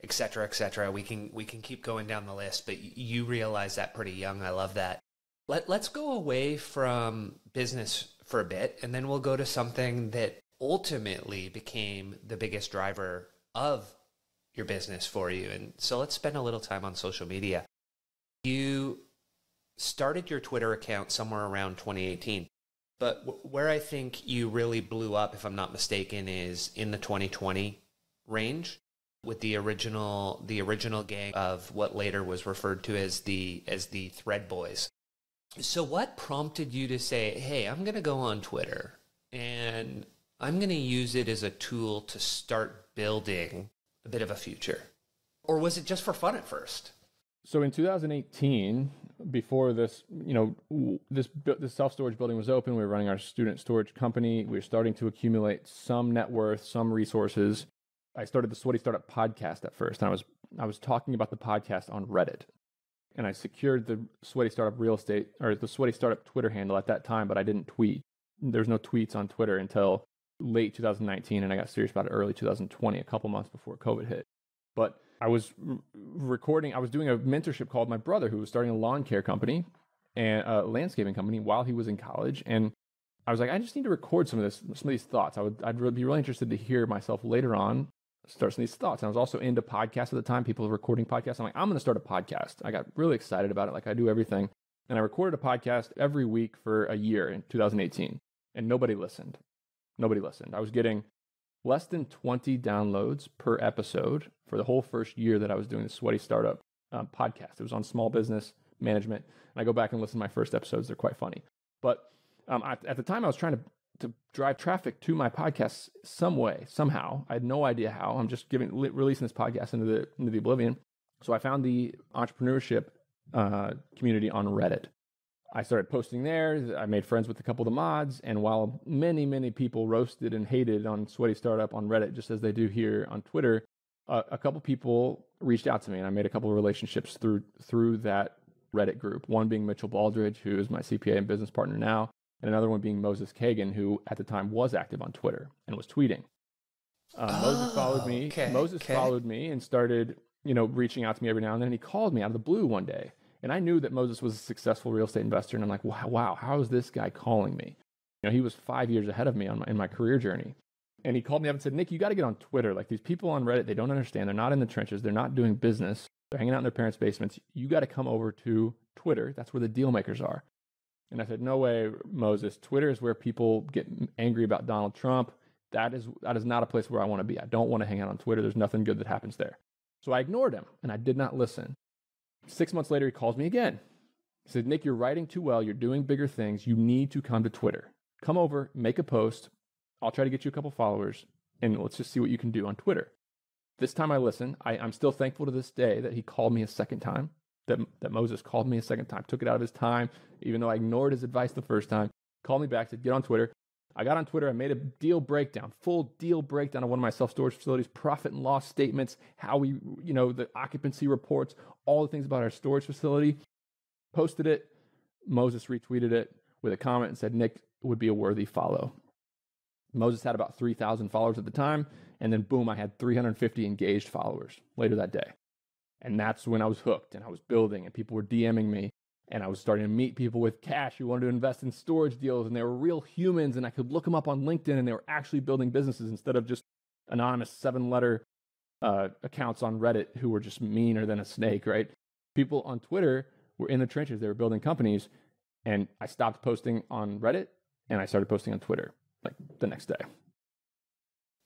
et cetera, et cetera. We can keep going down the list, but you realize that pretty young. I love that. Let's go away from business for a bit, and then we'll go to something that ultimately became the biggest driver of your business for you. And so let's spend a little time on social media. You started your Twitter account somewhere around 2018. But where I think you really blew up, if I'm not mistaken, is in the 2020 range with the original gang of what later was referred to as the Thread Boys. So what prompted you to say, hey, I'm going to go on Twitter and I'm going to use it as a tool to start building a bit of a future? Or was it just for fun at first? So in 2018, before this, this self-storage building was open, we were running our student storage company. We were starting to accumulate some net worth, some resources. I started the Sweaty Startup podcast at first, and I was talking about the podcast on Reddit. And I secured the Sweaty Startup real estate, or the Sweaty Startup Twitter handle at that time, but I didn't tweet. There's no tweets on Twitter until late 2019, and I got serious about it early 2020, a couple months before COVID hit. But I was I was doing a mentorship call with my brother, who was starting a lawn care company and a landscaping company while he was in college. And I was like, I just need to record some of these thoughts. I'd be really interested to hear myself later on start some of these thoughts. And I was also into podcasts at the time, people recording podcasts. I'm like, I'm going to start a podcast. I got really excited about it, like I do everything. And I recorded a podcast every week for a year in 2018, and nobody listened. I was getting less than 20 downloads per episode for the whole first year that I was doing the Sweaty Startup podcast. It was on small business management. And I go back and listen to my first episodes. They're quite funny. But at the time, I was trying to drive traffic to my podcast some way, somehow. I had no idea how. I'm just releasing this podcast into the oblivion. So I found the entrepreneurship community on Reddit. I started posting there. I made friends with a couple of the mods. And while many, many people roasted and hated on Sweaty Startup on Reddit, just as they do here on Twitter, a couple people reached out to me, and I made a couple of relationships through that Reddit group. One being Mitchell Baldridge, who is my CPA and business partner now, and another one being Moses Kagan, who at the time was active on Twitter and was tweeting. Moses followed me. Moses followed me and started, reaching out to me every now and then. And he called me out of the blue one day. And I knew that Moses was a successful real estate investor. And I'm like, wow, how is this guy calling me? He was 5 years ahead of me in my career journey. And he called me up and said, Nick, you got to get on Twitter. Like, these people on Reddit, they don't understand. They're not in the trenches. They're not doing business. They're hanging out in their parents' basements. You got to come over to Twitter. That's where the deal makers are. And I said, no way, Moses. Twitter is where people get angry about Donald Trump. That is not a place where I want to be. I don't want to hang out on Twitter. There's nothing good that happens there. So I ignored him, and I did not listen. 6 months later, he calls me again. He said, Nick, you're writing too well. You're doing bigger things. You need to come to Twitter. Come over, make a post. I'll try to get you a couple followers, and let's just see what you can do on Twitter. This time I listened. I'm still thankful to this day that he called me a second time, that Moses called me a second time, took it out of his time, even though I ignored his advice the first time, called me back, said, get on Twitter. I got on Twitter. I made a full deal breakdown of one of my self-storage facilities, profit and loss statements, how we, the occupancy reports, all the things about our storage facility. Posted it. Moses retweeted it with a comment and said, Nick would be a worthy follow. Moses had about 3,000 followers at the time. And then boom, I had 350 engaged followers later that day. And that's when I was hooked and I was building and people were DMing me. And I was starting to meet people with cash who wanted to invest in storage deals, and they were real humans, and I could look them up on LinkedIn, and they were actually building businesses instead of just anonymous 7-letter accounts on Reddit who were just meaner than a snake, right? People on Twitter were in the trenches. They were building companies, and I stopped posting on Reddit, and I started posting on Twitter like the next day.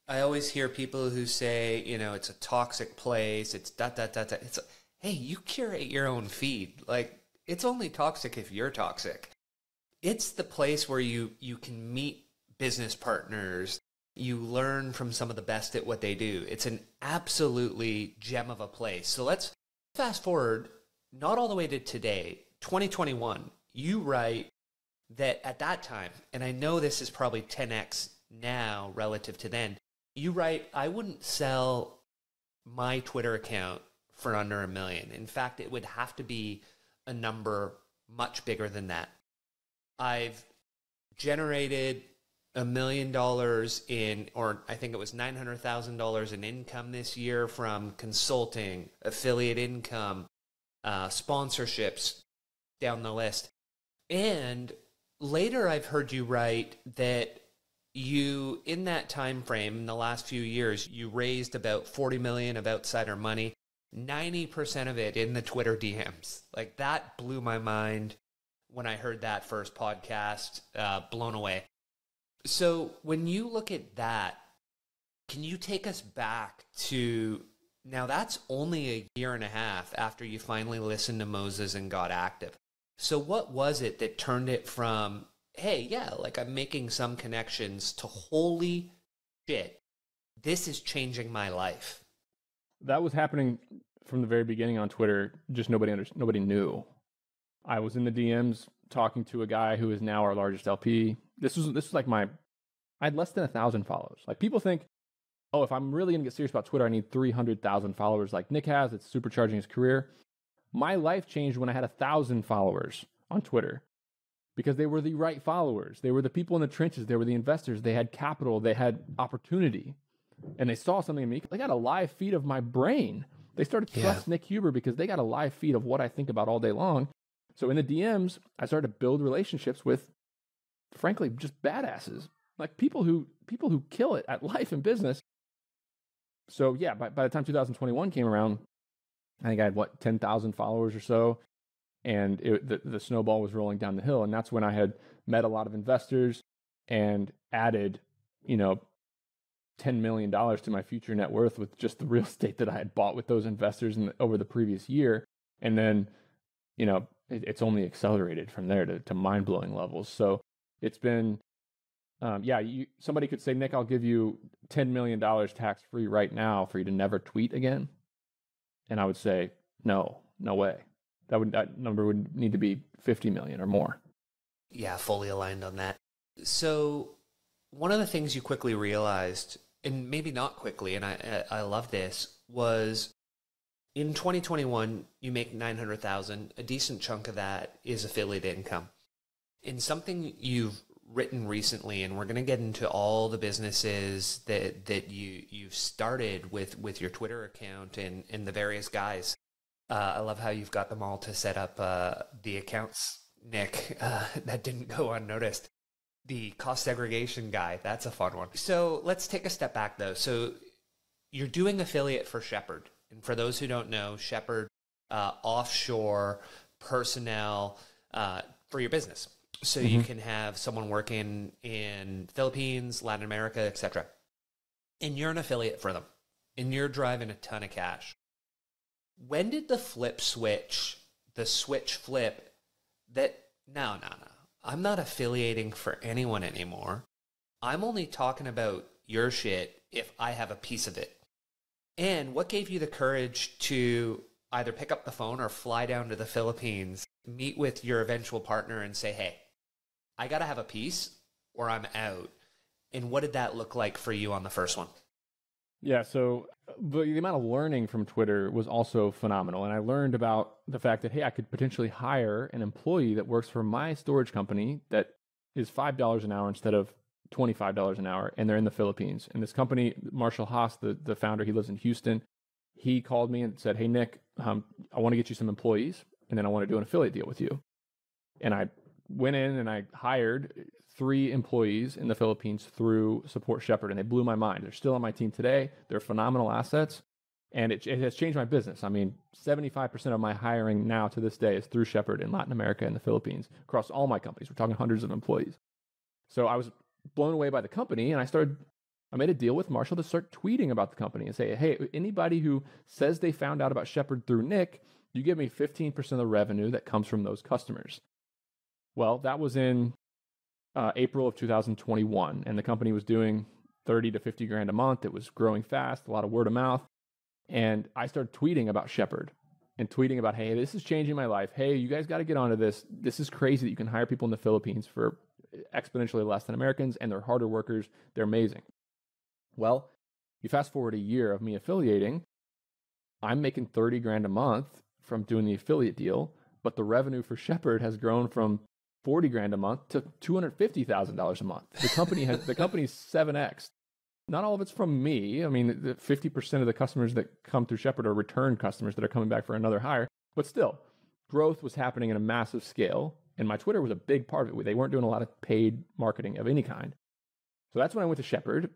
I always hear people who say, it's a toxic place. It's that. It's like, hey, you curate your own feed. Like, it's only toxic if you're toxic. It's the place where you can meet business partners. You learn from some of the best at what they do. It's an absolutely gem of a place. So let's fast forward, not all the way to today, 2021. You write that at that time, and I know this is probably 10x now relative to then, you write, I wouldn't sell my Twitter account for under $1 million. In fact, it would have to be a number much bigger than that. I've generated $1 million or I think it was $900,000 in income this year from consulting, affiliate income, sponsorships, down the list. And later I've heard you write that you, in that time frame, in the last few years, you raised about $40 million of outsider money. 90% of it in the Twitter DMs. Like, that blew my mind when I heard that first podcast, blown away. So when you look at that, can you take us back to, now that's only a year and a half after you finally listened to Moses and got active. So what was it that turned it from, hey, yeah, like I'm making some connections, to holy shit, this is changing my life? That was happening from the very beginning on Twitter. Just nobody knew. I was in the DMs talking to a guy who is now our largest LP. This was like I had less than 1,000 followers. Like, people think, oh, if I'm really gonna get serious about Twitter, I need 300,000 followers like Nick has. It's supercharging his career. My life changed when I had 1,000 followers on Twitter, because they were the right followers. They were the people in the trenches. They were the investors. They had capital. They had opportunity. And they saw something in me. They got a live feed of my brain. They started to trust Nick Huber because they got a live feed of what I think about all day long. So in the DMs, I started to build relationships with, frankly, just badasses, like people who kill it at life and business. So yeah, by the time 2021 came around, I think I had 10,000 followers or so, and the snowball was rolling down the hill. And that's when I had met a lot of investors and added, $10 million to my future net worth with just the real estate that I had bought with those investors over the previous year. And then, it's only accelerated from there to mind-blowing levels. So it's been, somebody could say, Nick, I'll give you $10 million tax-free right now for you to never tweet again. And I would say, no way. That number would need to be 50 million or more. Yeah, fully aligned on that. So one of the things you quickly realized, and maybe not quickly, and I love this, was in 2021, you make 900,000. A decent chunk of that is affiliate income. And something you've written recently, and we're going to get into all the businesses that you've started with your Twitter account and the various guys. I love how you've got them all to set up the accounts, Nick. That didn't go unnoticed. The cost segregation guy, that's a fun one. So let's take a step back, though. So you're doing affiliate for Shepherd. And for those who don't know, Shepherd, offshore personnel for your business. So you can have someone working in Philippines, Latin America, etc. And you're an affiliate for them. And you're driving a ton of cash. When did the switch flip that, no, I'm not affiliating for anyone anymore. I'm only talking about your shit if I have a piece of it. And what gave you the courage to either pick up the phone or fly down to the Philippines, meet with your eventual partner and say, hey, I got to have a piece or I'm out? And what did that look like for you on the first one? Yeah, so the amount of learning from Twitter was also phenomenal. And I learned about the fact that, hey, I could potentially hire an employee that works for my storage company that is $5 an hour instead of $25 an hour, and they're in the Philippines. And this company, Marshall Haas, the founder, he lives in Houston. He called me and said, hey, Nick, I want to get you some employees, and then I want to do an affiliate deal with you. And I went in and I hired 3 employees in the Philippines through Support Shepherd, and they blew my mind. They're still on my team today. They're phenomenal assets, and it has changed my business. I mean, 75% of my hiring now to this day is through Shepherd in Latin America and the Philippines across all my companies. We're talking hundreds of employees. So I was blown away by the company, and I made a deal with Marshall to start tweeting about the company and say, hey, anybody who says they found out about Shepherd through Nick, you give me 15% of the revenue that comes from those customers. Well, that was in April of 2021, and the company was doing 30 to 50 grand a month. It was growing fast, a lot of word of mouth. And I started tweeting about Shepherd and tweeting about, hey, this is changing my life. Hey, you guys got to get onto this. This is crazy that you can hire people in the Philippines for exponentially less than Americans, and they're harder workers. They're amazing. Well, you fast forward a year of me affiliating, I'm making 30 grand a month from doing the affiliate deal, but the revenue for Shepherd has grown from 40 grand a month to $250,000 a month. The company's 7x. Not all of it's from me. I mean, the 50% of the customers that come through Shepherd are return customers that are coming back for another hire. But still, growth was happening at a massive scale, and my Twitter was a big part of it. They weren't doing a lot of paid marketing of any kind. So that's when I went to Shepherd,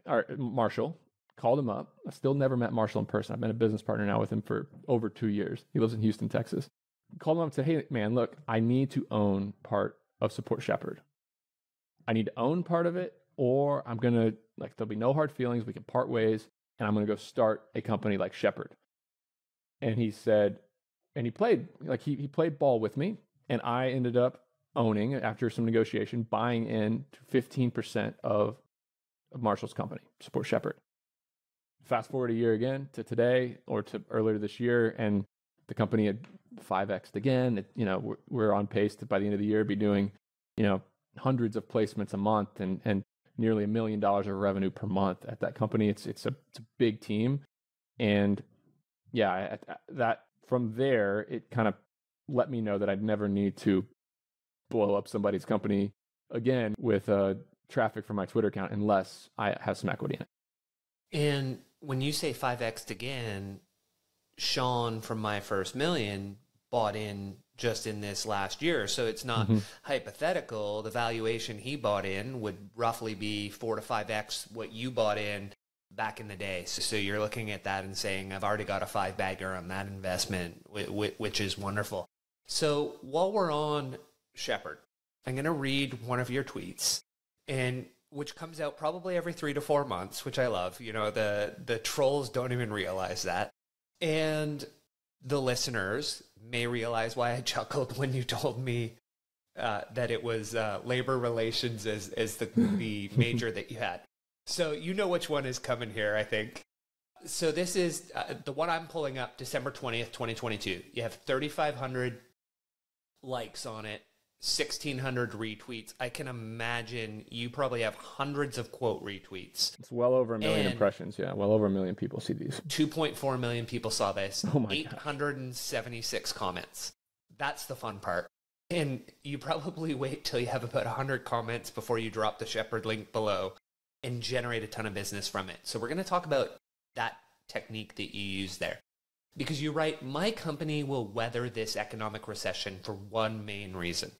or Marshall, Called him up. I still never met Marshall in person. I've been a business partner now with him for over 2 years. He lives in Houston, Texas. Called him up and said, hey, man, look, I need to own part of Support Shepherd. I need to own part of it, or I'm going to, like, there'll be no hard feelings. We can part ways, and I'm going to go start a company like Shepherd. And he said, and he played, like, he played ball with me, and I ended up owning, after some negotiation, buying in to 15% of Marshall's company, Support Shepherd. Fast forward a year again to today, or to earlier this year, and the company had 5x'd again. We're on pace to, by the end of the year, be doing, hundreds of placements a month and nearly $1 million of revenue per month at that company. It's a big team, and yeah, that from there it kind of let me know that I'd never need to blow up somebody's company again with traffic from my Twitter account unless I have some equity in it. And when you say 5x'd again, Sean from My First Million bought in just in this last year. So it's not hypothetical. The valuation he bought in would roughly be 4 to 5x what you bought in back in the day. So you're looking at that and saying, I've already got a 5-bagger on that investment, which is wonderful. So while we're on Shepherd, I'm going to read one of your tweets, and which comes out probably every 3 to 4 months, which I love. The trolls don't even realize that. And the listeners may realize why I chuckled when you told me that it was labor relations as the major that you had. So you know which one is coming here, I think. So this is the one I'm pulling up, December 20th, 2022. You have 3,500 likes on it, 1,600 retweets. I can imagine you probably have hundreds of quote retweets. It's well over 1 million impressions. Yeah, well over 1 million people see these. 2.4 million people saw this. Oh my 876 comments. That's the fun part. And you probably wait till you have about 100 comments before you drop the Shepherd link below and generate a ton of business from it. So we're going to talk about that technique that you use there. Because you write, my company will weather this economic recession for one main reason.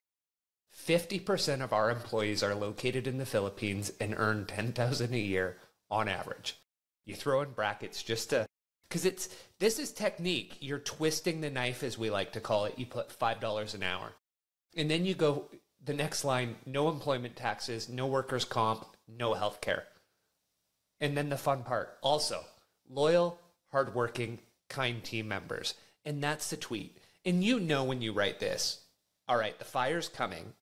50% of our employees are located in the Philippines and earn $10,000 a year on average. You throw in brackets just to, because this is technique. You're twisting the knife, as we like to call it. You put $5 an hour. And then you go, the next line, no employment taxes, no workers' comp, no health care. And then the fun part, also, loyal, hardworking, kind team members. And that's the tweet. And you know when you write this, all right, the fire's coming.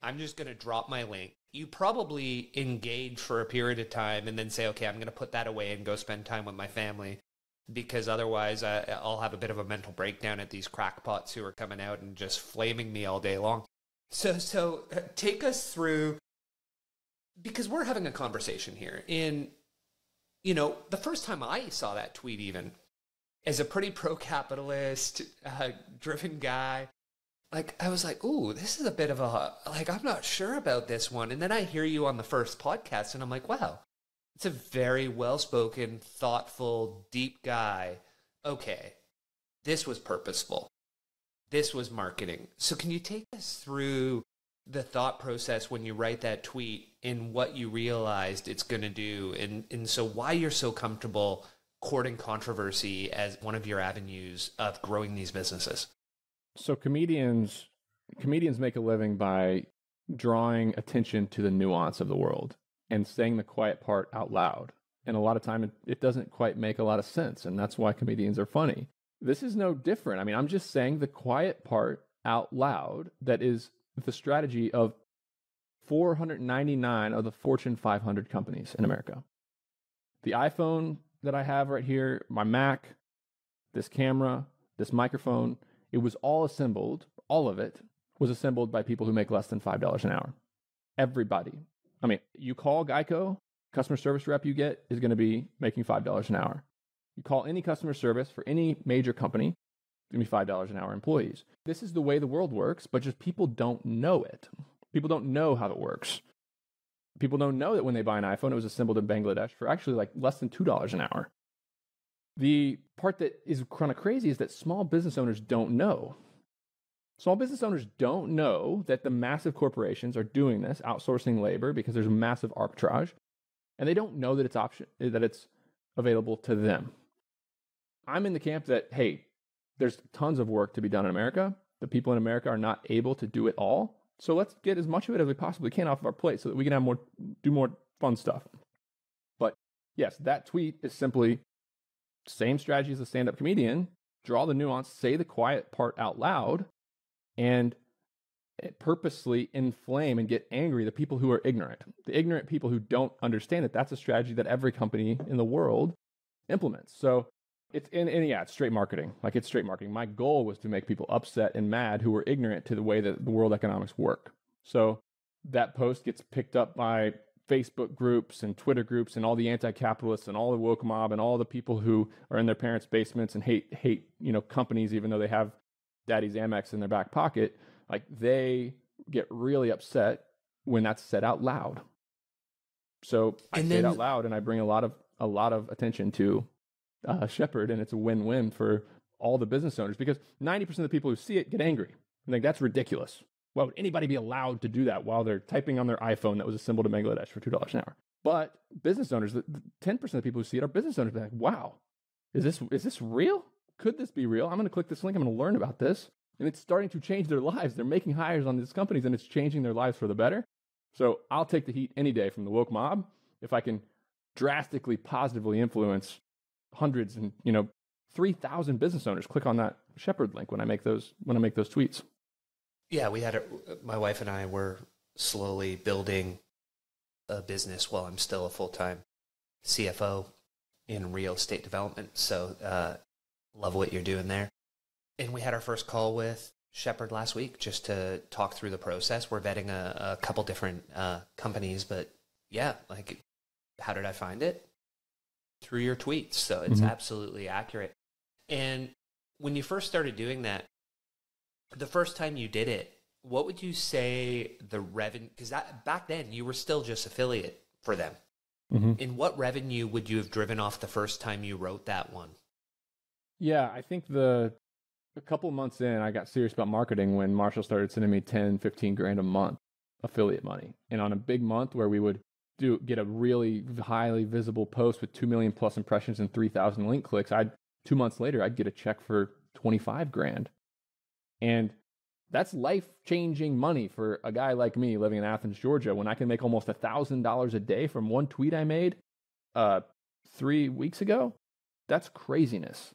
I'm just going to drop my link. You probably engage for a period of time and then say, okay, I'm going to put that away and go spend time with my family, because otherwise I'll have a bit of a mental breakdown at these crackpots who are coming out and just flaming me all day long. So take us through, because we're having a conversation here. And, the first time I saw that tweet, even as a pretty pro-capitalist, driven guy, I was like, ooh, this is a bit of I'm not sure about this one. And then I hear you on the first podcast and I'm like, wow, it's a very well-spoken, thoughtful, deep guy. Okay, this was purposeful. This was marketing. So can you take us through the thought process when you write that tweet and what you realized it's going to do? And so why you're so comfortable courting controversy as one of your avenues of growing these businesses? So comedians make a living by drawing attention to the nuance of the world and saying the quiet part out loud. And a lot of time it doesn't quite make a lot of sense. And that's why comedians are funny. This is no different. I mean, I'm just saying the quiet part out loud. That is the strategy of 499 of the Fortune 500 companies in America. The iPhone that I have right here, my Mac, this camera, this microphone, it was all assembled, all of it was assembled by people who make less than $5 an hour. Everybody. I mean, you call Geico, customer service rep you get is going to be making $5 an hour. You call any customer service for any major company, it's going to be $5 an hour employees. This is the way the world works, but just people don't know it. People don't know how it works. People don't know that when they buy an iPhone, it was assembled in Bangladesh for actually less than $2 an hour. The part that is kind of crazy is that small business owners don't know. Small business owners don't know that the massive corporations are doing this, outsourcing labor, because there's a massive arbitrage. and they don't know that it's available to them. I'm in the camp that, hey, there's tons of work to be done in America. The people in America are not able to do it all. So let's get as much of it as we possibly can off of our plate so that we can do more fun stuff. But yes, that tweet is simply same strategy as a stand-up comedian. Draw the nuance, say the quiet part out loud, and purposely inflame and get angry the people who are ignorant. The ignorant people who don't understand that that's a strategy that every company in the world implements. So it's it's straight marketing. Like, it's straight marketing. My goal was to make people upset and mad who were ignorant to the way that the world economics work. So that post gets picked up by Facebook groups and Twitter groups and all the anti-capitalists and all the woke mob and all the people who are in their parents' basements and hate companies even though they have daddy's Amex in their back pocket. Like, they get really upset when that's said out loud. So I say it out loud, and I bring a lot of attention to Shepherd, and it's a win-win for all the business owners, because 90% of the people who see it get angry. I think that's ridiculous. Why would anybody be allowed to do that while they're typing on their iPhone that was assembled in Bangladesh for $2 an hour? But business owners, the 10% of the people who see it are business owners. They're like, wow, is this real? Could this be real? I'm going to click this link. I'm going to learn about this. And it's starting to change their lives. They're making hires on these companies, and it's changing their lives for the better. So I'll take the heat any day from the woke mob if I can drastically positively influence hundreds and 3,000 business owners. Click on that Shepherd link when I make those tweets. Yeah, my wife and I were slowly building a business while I'm still a full-time CFO in real estate development. So love what you're doing there. And we had our first call with Shepherd last week just to talk through the process. We're vetting a couple different companies, but yeah, like, how did I find it? Through your tweets. So it's absolutely accurate. And when you first started doing that, the first time you did it, what would you say the revenue, because back then you were still just affiliate for them. In what revenue would you have driven off the first time you wrote that one? Yeah, I think a couple months in, I got serious about marketing when Marshall started sending me 10, 15 grand a month affiliate money. And on a big month where we would get a really highly visible post with 2 million plus impressions and 3,000 link clicks, 2 months later, I'd get a check for 25 grand. And that's life-changing money for a guy like me living in Athens, Georgia, when I can make almost $1,000 a day from one tweet I made 3 weeks ago. That's craziness.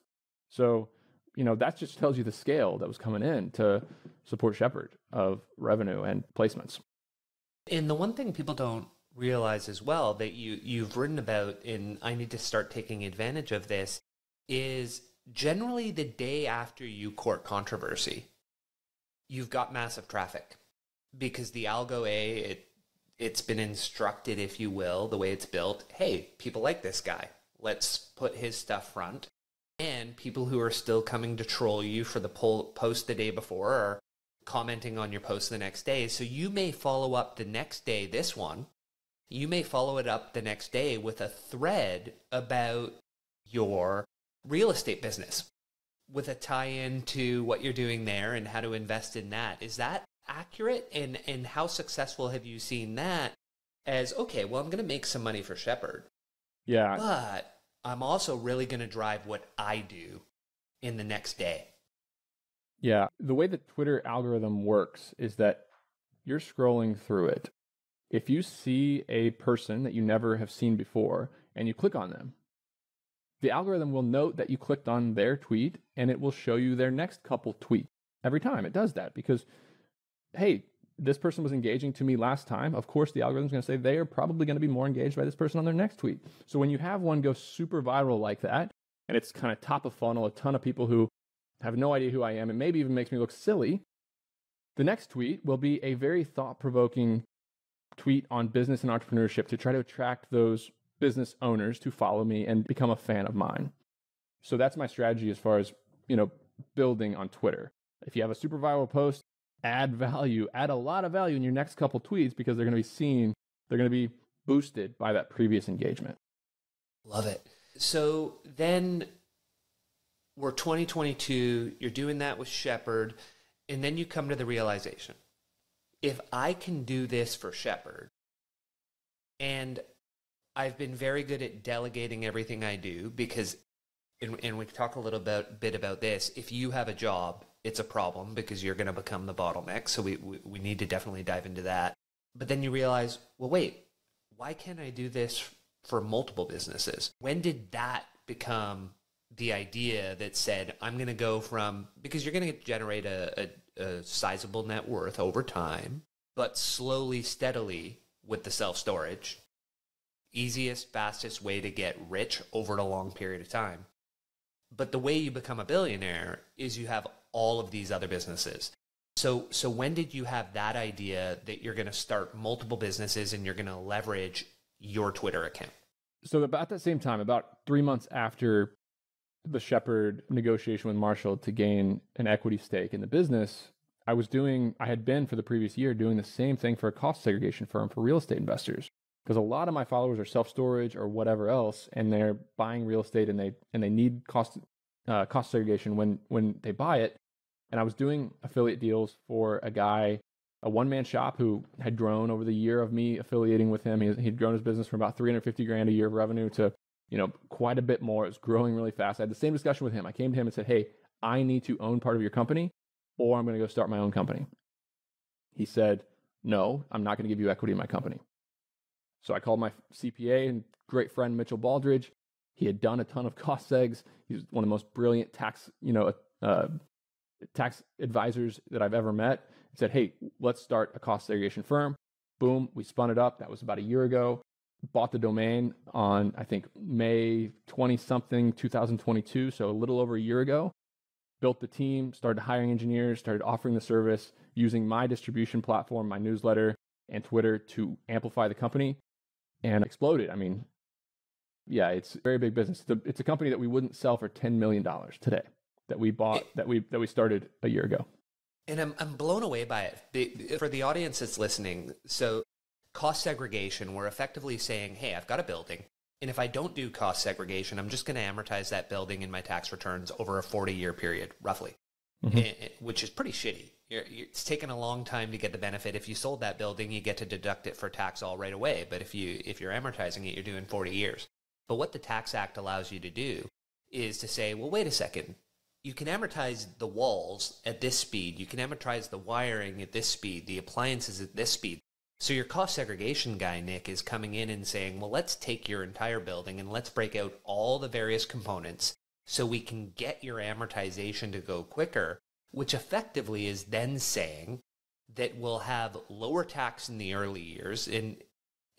So, that just tells you the scale that was coming in to support Shepherd of revenue and placements. And the one thing people don't realize as well that you've written about, and I need to start taking advantage of this, is generally the day after you court controversy, you've got massive traffic because the algo it's been instructed, if you will, the way it's built. Hey, people like this guy. Let's put his stuff front. And people who are still coming to troll you for the post the day before are commenting on your post the next day. So you may follow up the next day, this one. You may follow it up the next day with a thread about your real estate business with a tie-in to what you're doing there and how to invest in that. Is that accurate? And how successful have you seen that as, okay, well, I'm going to make some money for Shepherd. Yeah. But I'm also really going to drive what I do in the next day. Yeah. The way the Twitter algorithm works is that you're scrolling through it. If you see a person that you never have seen before and you click on them, the algorithm will note that you clicked on their tweet and it will show you their next couple tweets every time. It does that because, hey, this person was engaging to me last time. Of course, the algorithm's going to say they are probably going to be more engaged by this person on their next tweet. So when you have one go super viral like that, and it's kind of top of funnel, a ton of people who have no idea who I am, and maybe even makes me look silly, the next tweet will be a very thought-provoking tweet on business and entrepreneurship to try to attract those business owners to follow me and become a fan of mine. So that's my strategy as far as, building on Twitter. If you have a super viral post, add a lot of value in your next couple tweets because they're going to be seen, they're going to be boosted by that previous engagement. Love it. So then we're 2022, you're doing that with Shepherd, and then you come to the realization, if I can do this for Shepherd, and I've been very good at delegating everything I do because, and we talk a little bit about this, if you have a job, it's a problem because you're going to become the bottleneck. So we need to definitely dive into that. But then you realize, well, wait, why can't I do this for multiple businesses? When did that become the idea that said, I'm going to go from, because you're going to generate a sizable net worth over time, but slowly, steadily with the self-storage, easiest, fastest way to get rich over a long period of time. But the way you become a billionaire is you have all of these other businesses. So when did you have that idea that you're going to start multiple businesses and you're going to leverage your Twitter account? So about that same time, about 3 months after the Shepherd negotiation with Marshall to gain an equity stake in the business, I had been for the previous year doing the same thing for a cost segregation firm for real estate investors. Because a lot of my followers are self-storage or whatever else, and they're buying real estate and they need cost segregation when they buy it. And I was doing affiliate deals for a guy, a one-man shop who had grown over the year of me affiliating with him. He'd grown his business from about $350,000 a year of revenue to, quite a bit more. It was growing really fast. I had the same discussion with him. I came to him and said, hey, I need to own part of your company or I'm going to go start my own company. He said, no, I'm not going to give you equity in my company. So I called my CPA and great friend, Mitchell Baldridge. He had done a ton of cost segs. He was one of the most brilliant tax advisors that I've ever met. He said, hey, let's start a cost segregation firm. Boom, we spun it up. That was about a year ago. Bought the domain on, I think, May 20-something, 2022, so a little over a year ago. Built the team, started hiring engineers, started offering the service, using my distribution platform, my newsletter, and Twitter to amplify the company, and exploded. I mean, yeah, it's a very big business. It's a company that we wouldn't sell for $10 million today, that we bought, that we started a year ago. And I'm blown away by it. For the audience that's listening, so cost segregation, we're effectively saying, hey, I've got a building, and if I don't do cost segregation, I'm just going to amortize that building in my tax returns over a 40-year period, roughly, which is pretty shitty. It's taken a long time to get the benefit. If you sold that building, you get to deduct it for tax all right away. But if you're amortizing it, you're doing 40 years. But what the Tax Act allows you to do is to say, well, wait a second. You can amortize the walls at this speed. You can amortize the wiring at this speed, the appliances at this speed. So your cost segregation guy, Nick, is coming in and saying, well, let's take your entire building and let's break out all the various components so we can get your amortization to go quicker, which effectively is then saying that we'll have lower tax in the early years, in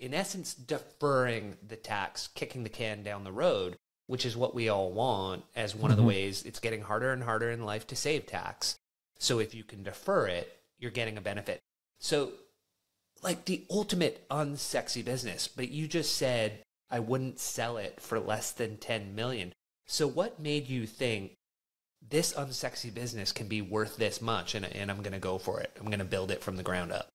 essence deferring the tax, kicking the can down the road, which is what we all want as one of the ways. It's getting harder and harder in life to save tax. So if you can defer it, you're getting a benefit. So like the ultimate unsexy business, but you just said I wouldn't sell it for less than 10 million. So what made you think this unsexy business can be worth this much and I'm going to go for it? I'm going to build it from the ground up.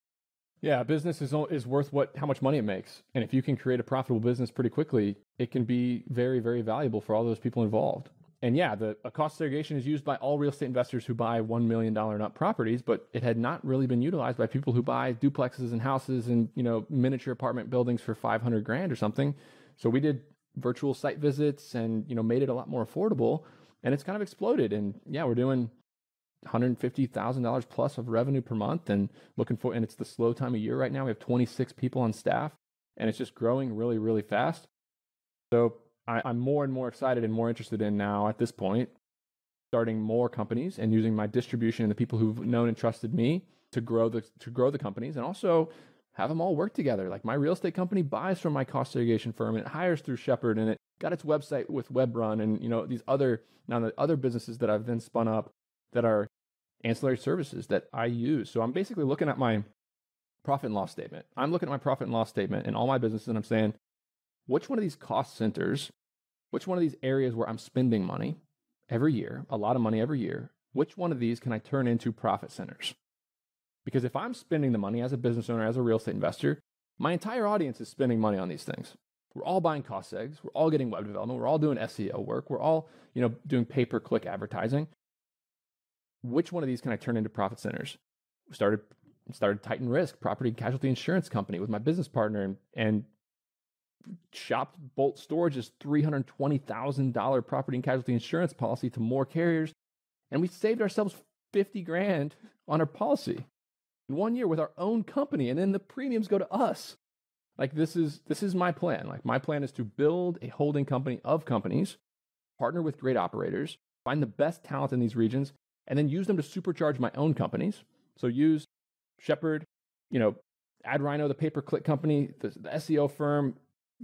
Yeah, business is worth how much money it makes. And if you can create a profitable business pretty quickly, it can be very, very valuable for all those people involved. And yeah, a cost segregation is used by all real estate investors who buy $1 million and up properties, but it had not really been utilized by people who buy duplexes and houses and, miniature apartment buildings for $500,000 or something. So we did virtual site visits and, made it a lot more affordable, and it's kind of exploded. And yeah, we're doing $150,000 plus of revenue per month and it's the slow time of year right now. We have 26 people on staff and it's just growing really, really fast. So I'm more and more excited and more interested in now at this point, starting more companies and using my distribution and the people who've known and trusted me to grow the companies, and also have them all work together. Like my real estate company buys from my cost segregation firm and it hires through Shepherd and it got its website with WebRun and the other businesses that I've then spun up that are ancillary services that I use. So I'm basically looking at my profit and loss statement. I'm looking at my profit and loss statement in all my businesses and I'm saying, which one of these cost centers, which one of these areas where I'm spending money every year, a lot of money every year, which one of these can I turn into profit centers? Because if I'm spending the money as a business owner, as a real estate investor, my entire audience is spending money on these things. We're all buying cost segs. We're all getting web development. We're all doing SEO work. We're all, doing pay-per-click advertising. Which one of these can I turn into profit centers? We started Titan Risk, property and casualty insurance company with my business partner, and shopped Bolt Storage's $320,000 property and casualty insurance policy to more carriers, and we saved ourselves 50 grand on our policy in 1 year with our own company, and then the premiums go to us. Like this is my plan. Like my plan is to build a holding company of companies, partner with great operators, find the best talent in these regions, and then use them to supercharge my own companies. So use Shepherd, AdRhino, the pay-per-click company, the SEO firm,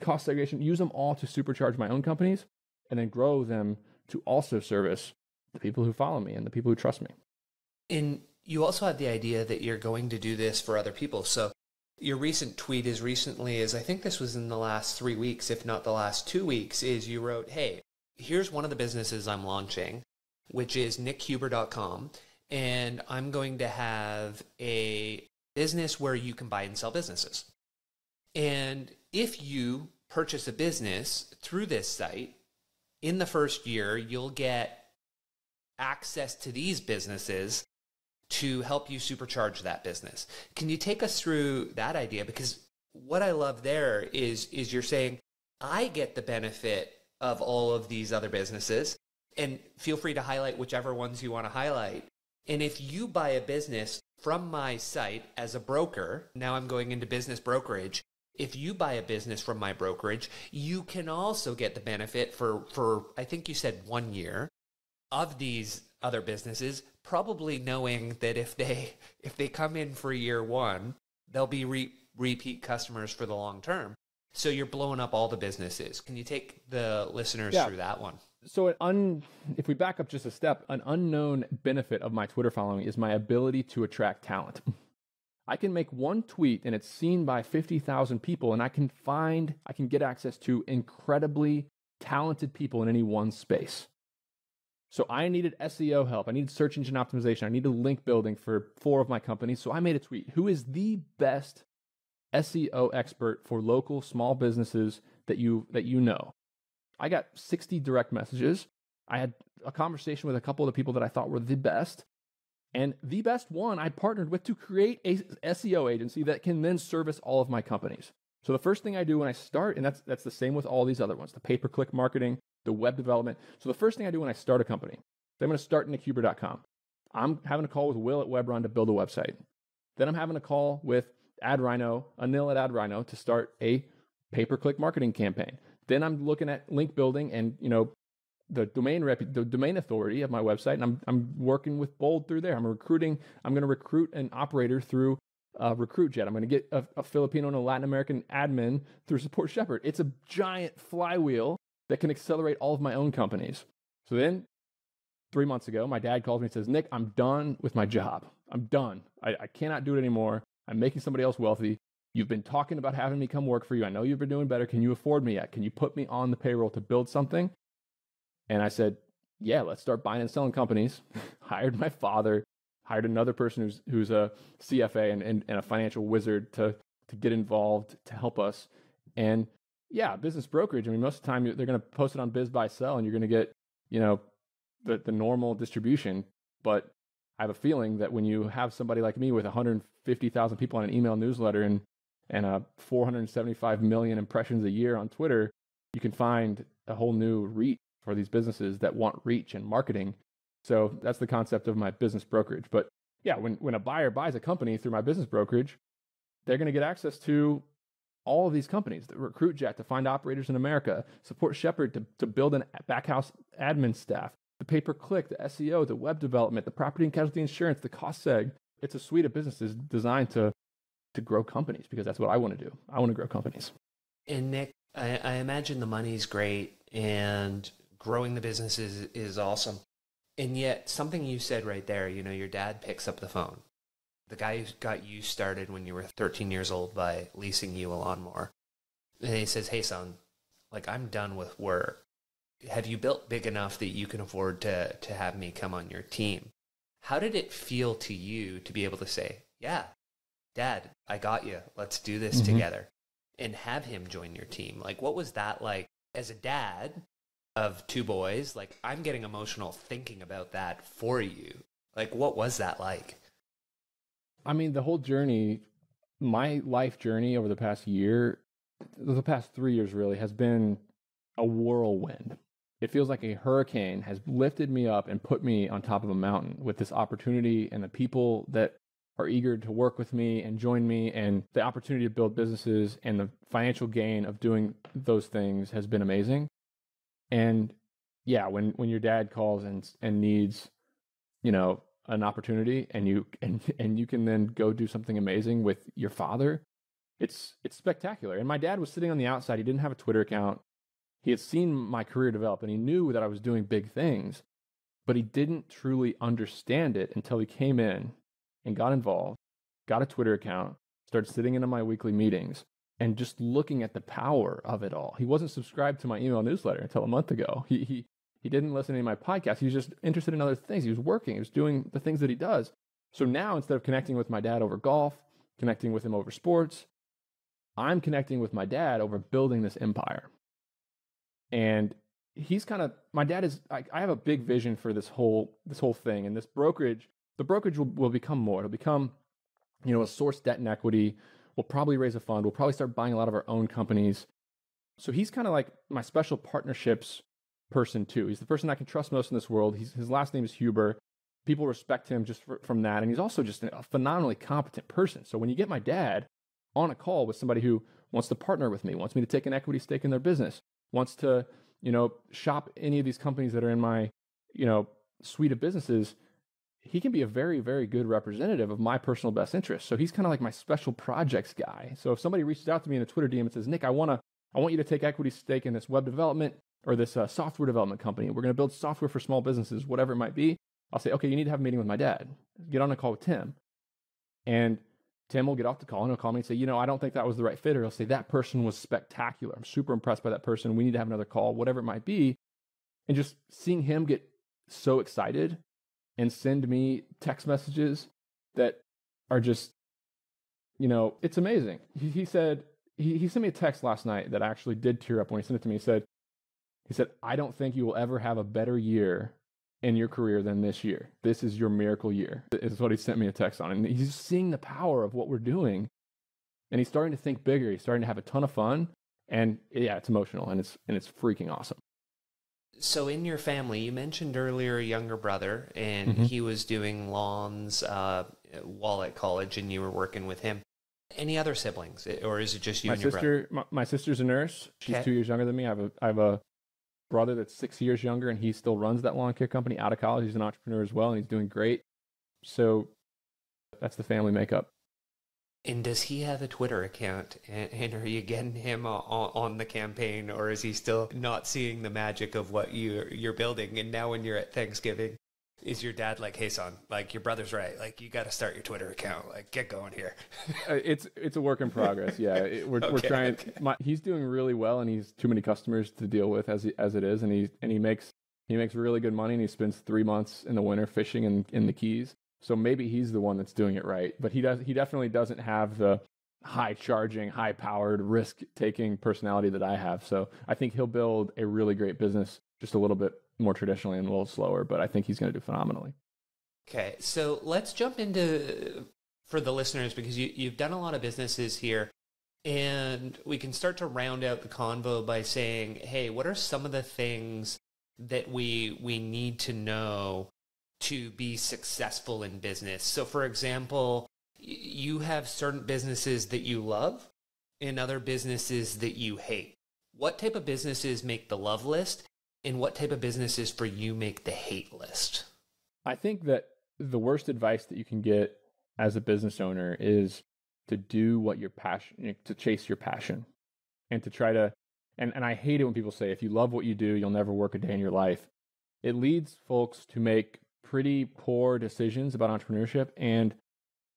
cost segregation, use them all to supercharge my own companies, and then grow them to also service the people who follow me and the people who trust me. And you also had the idea that you're going to do this for other people. So your recent tweet as recently as, I think this was in the last 3 weeks, if not the last 2 weeks, is you wrote, hey, here's one of the businesses I'm launching, which is nickhuber.com. And I'm going to have a business where you can buy and sell businesses. And if you purchase a business through this site, in the first year, you'll get access to these businesses to help you supercharge that business. Can you take us through that idea? Because what I love there is you're saying, I get the benefit of all of these other businesses, and feel free to highlight whichever ones you want to highlight. And if you buy a business from my site as a broker, now I'm going into business brokerage. If you buy a business from my brokerage, you can also get the benefit for I think you said 1 year of these other businesses, probably knowing that if they come in for year one, they'll be repeat customers for the long term. So you're blowing up all the businesses. Can you take the listeners through that one? So if we back up just a step, an unknown benefit of my Twitter following is my ability to attract talent. I can make one tweet and it's seen by 50,000 people, and I can get access to incredibly talented people in any one space. So I needed SEO help. I needed search engine optimization. I needed link building for 4 of my companies. So I made a tweet. Who is the best SEO expert for local small businesses that you know? I got 60 direct messages. I had a conversation with a couple of the people that I thought were the best. And the best one I partnered with to create a SEO agency that can then service all of my companies. So the first thing I do when I start, and that's the same with all these other ones, the pay-per-click marketing, the web development. So the first thing I do when I start a company, so I'm going to start nickhuber.com. I'm having a call with Will at WebRun to build a website. Then I'm having a call with AdRhino, Anil at AdRhino, to start a pay-per-click marketing campaign. Then I'm looking at link building and the domain authority of my website, and I'm working with Bold through there. I'm going to recruit an operator through RecruitJet. I'm going to get a Filipino and a Latin American admin through Support Shepherd. It's a giant flywheel that can accelerate all of my own companies. So then 3 months ago, my dad calls me and says, Nick, I'm done with my job. I'm done. I cannot do it anymore. I'm making somebody else wealthy. You've been talking about having me come work for you. I know you've been doing better. Can you afford me yet? Can you put me on the payroll to build something? And I said, yeah, let's start buying and selling companies. Hired my father, hired another person who's a CFA and a financial wizard to get involved, to help us. And yeah, business brokerage. I mean, most of the time they're going to post it on Biz Buy Sell, and you're going to get, the normal distribution. But I have a feeling that when you have somebody like me with 150,000 people on an email newsletter and 475 million impressions a year on Twitter, you can find a whole new reach for these businesses that want reach and marketing. So that's the concept of my business brokerage. But yeah, when a buyer buys a company through my business brokerage, they're going to get access to all of these companies, the RecruitJet to find operators in America, Support Shepherd to build a backhouse admin staff, the pay-per-click, the SEO, the web development, the property and casualty insurance, the cost seg. It's a suite of businesses designed to grow companies, because that's what I want to do. I want to grow companies. And Nick, I imagine the money's great and growing the business is awesome. And yet something you said right there, your dad picks up the phone. The guy who got you started when you were 13 years old by leasing you a lawnmower. And he says, hey, son, I'm done with work. Have you built big enough that you can afford to have me come on your team? How did it feel to you to be able to say, yeah, Dad, I got you. Let's do this together, and have him join your team? What was that like as a dad of 2 boys? I'm getting emotional thinking about that for you. What was that like? I mean, the whole journey, my life journey over the past year the past 3 years really has been a whirlwind. It feels like a hurricane has lifted me up and put me on top of a mountain with this opportunity and the people that are eager to work with me and join me, and the opportunity to build businesses and the financial gain of doing those things has been amazing. And yeah, when your dad calls and needs, an opportunity, and you can then go do something amazing with your father, it's spectacular. And my dad was sitting on the outside. He didn't have a Twitter account. He had seen my career develop and he knew that I was doing big things, but he didn't truly understand it until he came in and got involved, got a Twitter account, started sitting into my weekly meetings and just looking at the power of it all. He wasn't subscribed to my email newsletter until a month ago. He didn't listen to my podcast. He was just interested in other things. He was working. He was doing the things that he does. So now, instead of connecting with my dad over golf, connecting with him over sports, I'm connecting with my dad over building this empire. And he's my dad is, I have a big vision for this whole thing. And this brokerage, the brokerage will become more. It'll become, a source debt and equity. We'll probably raise a fund. We'll probably start buying a lot of our own companies. So he's kind of like my special partnerships person too. He's the person I can trust most in this world. His last name is Huber. People respect him just from that. And he's also just a phenomenally competent person. So when you get my dad on a call with somebody who wants to partner with me, wants me to take an equity stake in their business, wants to, shop any of these companies that are in my, suite of businesses, he can be a very, very good representative of my personal best interests. So he's kind of like my special projects guy. So if somebody reaches out to me in a Twitter DM and says, Nick, I want you to take equity stake in this web development or this software development company. We're going to build software for small businesses, whatever it might be. I'll say, okay, you need to have a meeting with my dad. Get on a call with Tim. And Tim will get off the call and he'll call me and say, I don't think that was the right fit. Or he'll say, that person was spectacular. I'm super impressed by that person. We need to have another call, whatever it might be. And just seeing him get so excited and send me text messages that are just, it's amazing. He said, he sent me a text last night that I actually did tear up when he sent it to me. He said, I don't think you will ever have a better year in your career than this year. This is your miracle year, is what he sent me a text on. And he's seeing the power of what we're doing. And he's starting to think bigger. He's starting to have a ton of fun. And yeah, it's emotional and it's freaking awesome. So in your family, you mentioned earlier a younger brother, and he was doing lawns while at college, and you were working with him. Any other siblings, or is it just you and your brother? My sister's a nurse. She's 2 years younger than me. I have a brother that's 6 years younger, and he still runs that lawn care company out of college. He's an entrepreneur as well, and he's doing great. So that's the family makeup. And does he have a Twitter account? And are you getting him on the campaign, or is he still not seeing the magic of what you're building? And now when you're at Thanksgiving, is your dad like, hey son, like your brother's right, like you got to start your Twitter account, like get going here? It's a work in progress. Yeah, we're trying. Okay. He's doing really well, and he's too many customers to deal with as it is, and he makes really good money, and he spends 3 months in the winter fishing in the Keys. So maybe he's the one that's doing it right, but he definitely doesn't have the high charging, high powered, risk taking personality that I have. So I think he'll build a really great business, just a little bit more traditionally and a little slower, but I think he's going to do phenomenally. Okay, so let's jump into, for the listeners, because you've done a lot of businesses here, and we can start to round out the convo by saying, hey, what are some of the things that we need to know to be successful in business? So for example, you have certain businesses that you love and other businesses that you hate. What type of businesses make the love list, and what type of businesses for you make the hate list? I think that the worst advice that you can get as a business owner is to do what you're passionate, to chase your passion, and to try to, and I hate it when people say, if you love what you do, you'll never work a day in your life. It leads folks to make pretty poor decisions about entrepreneurship. And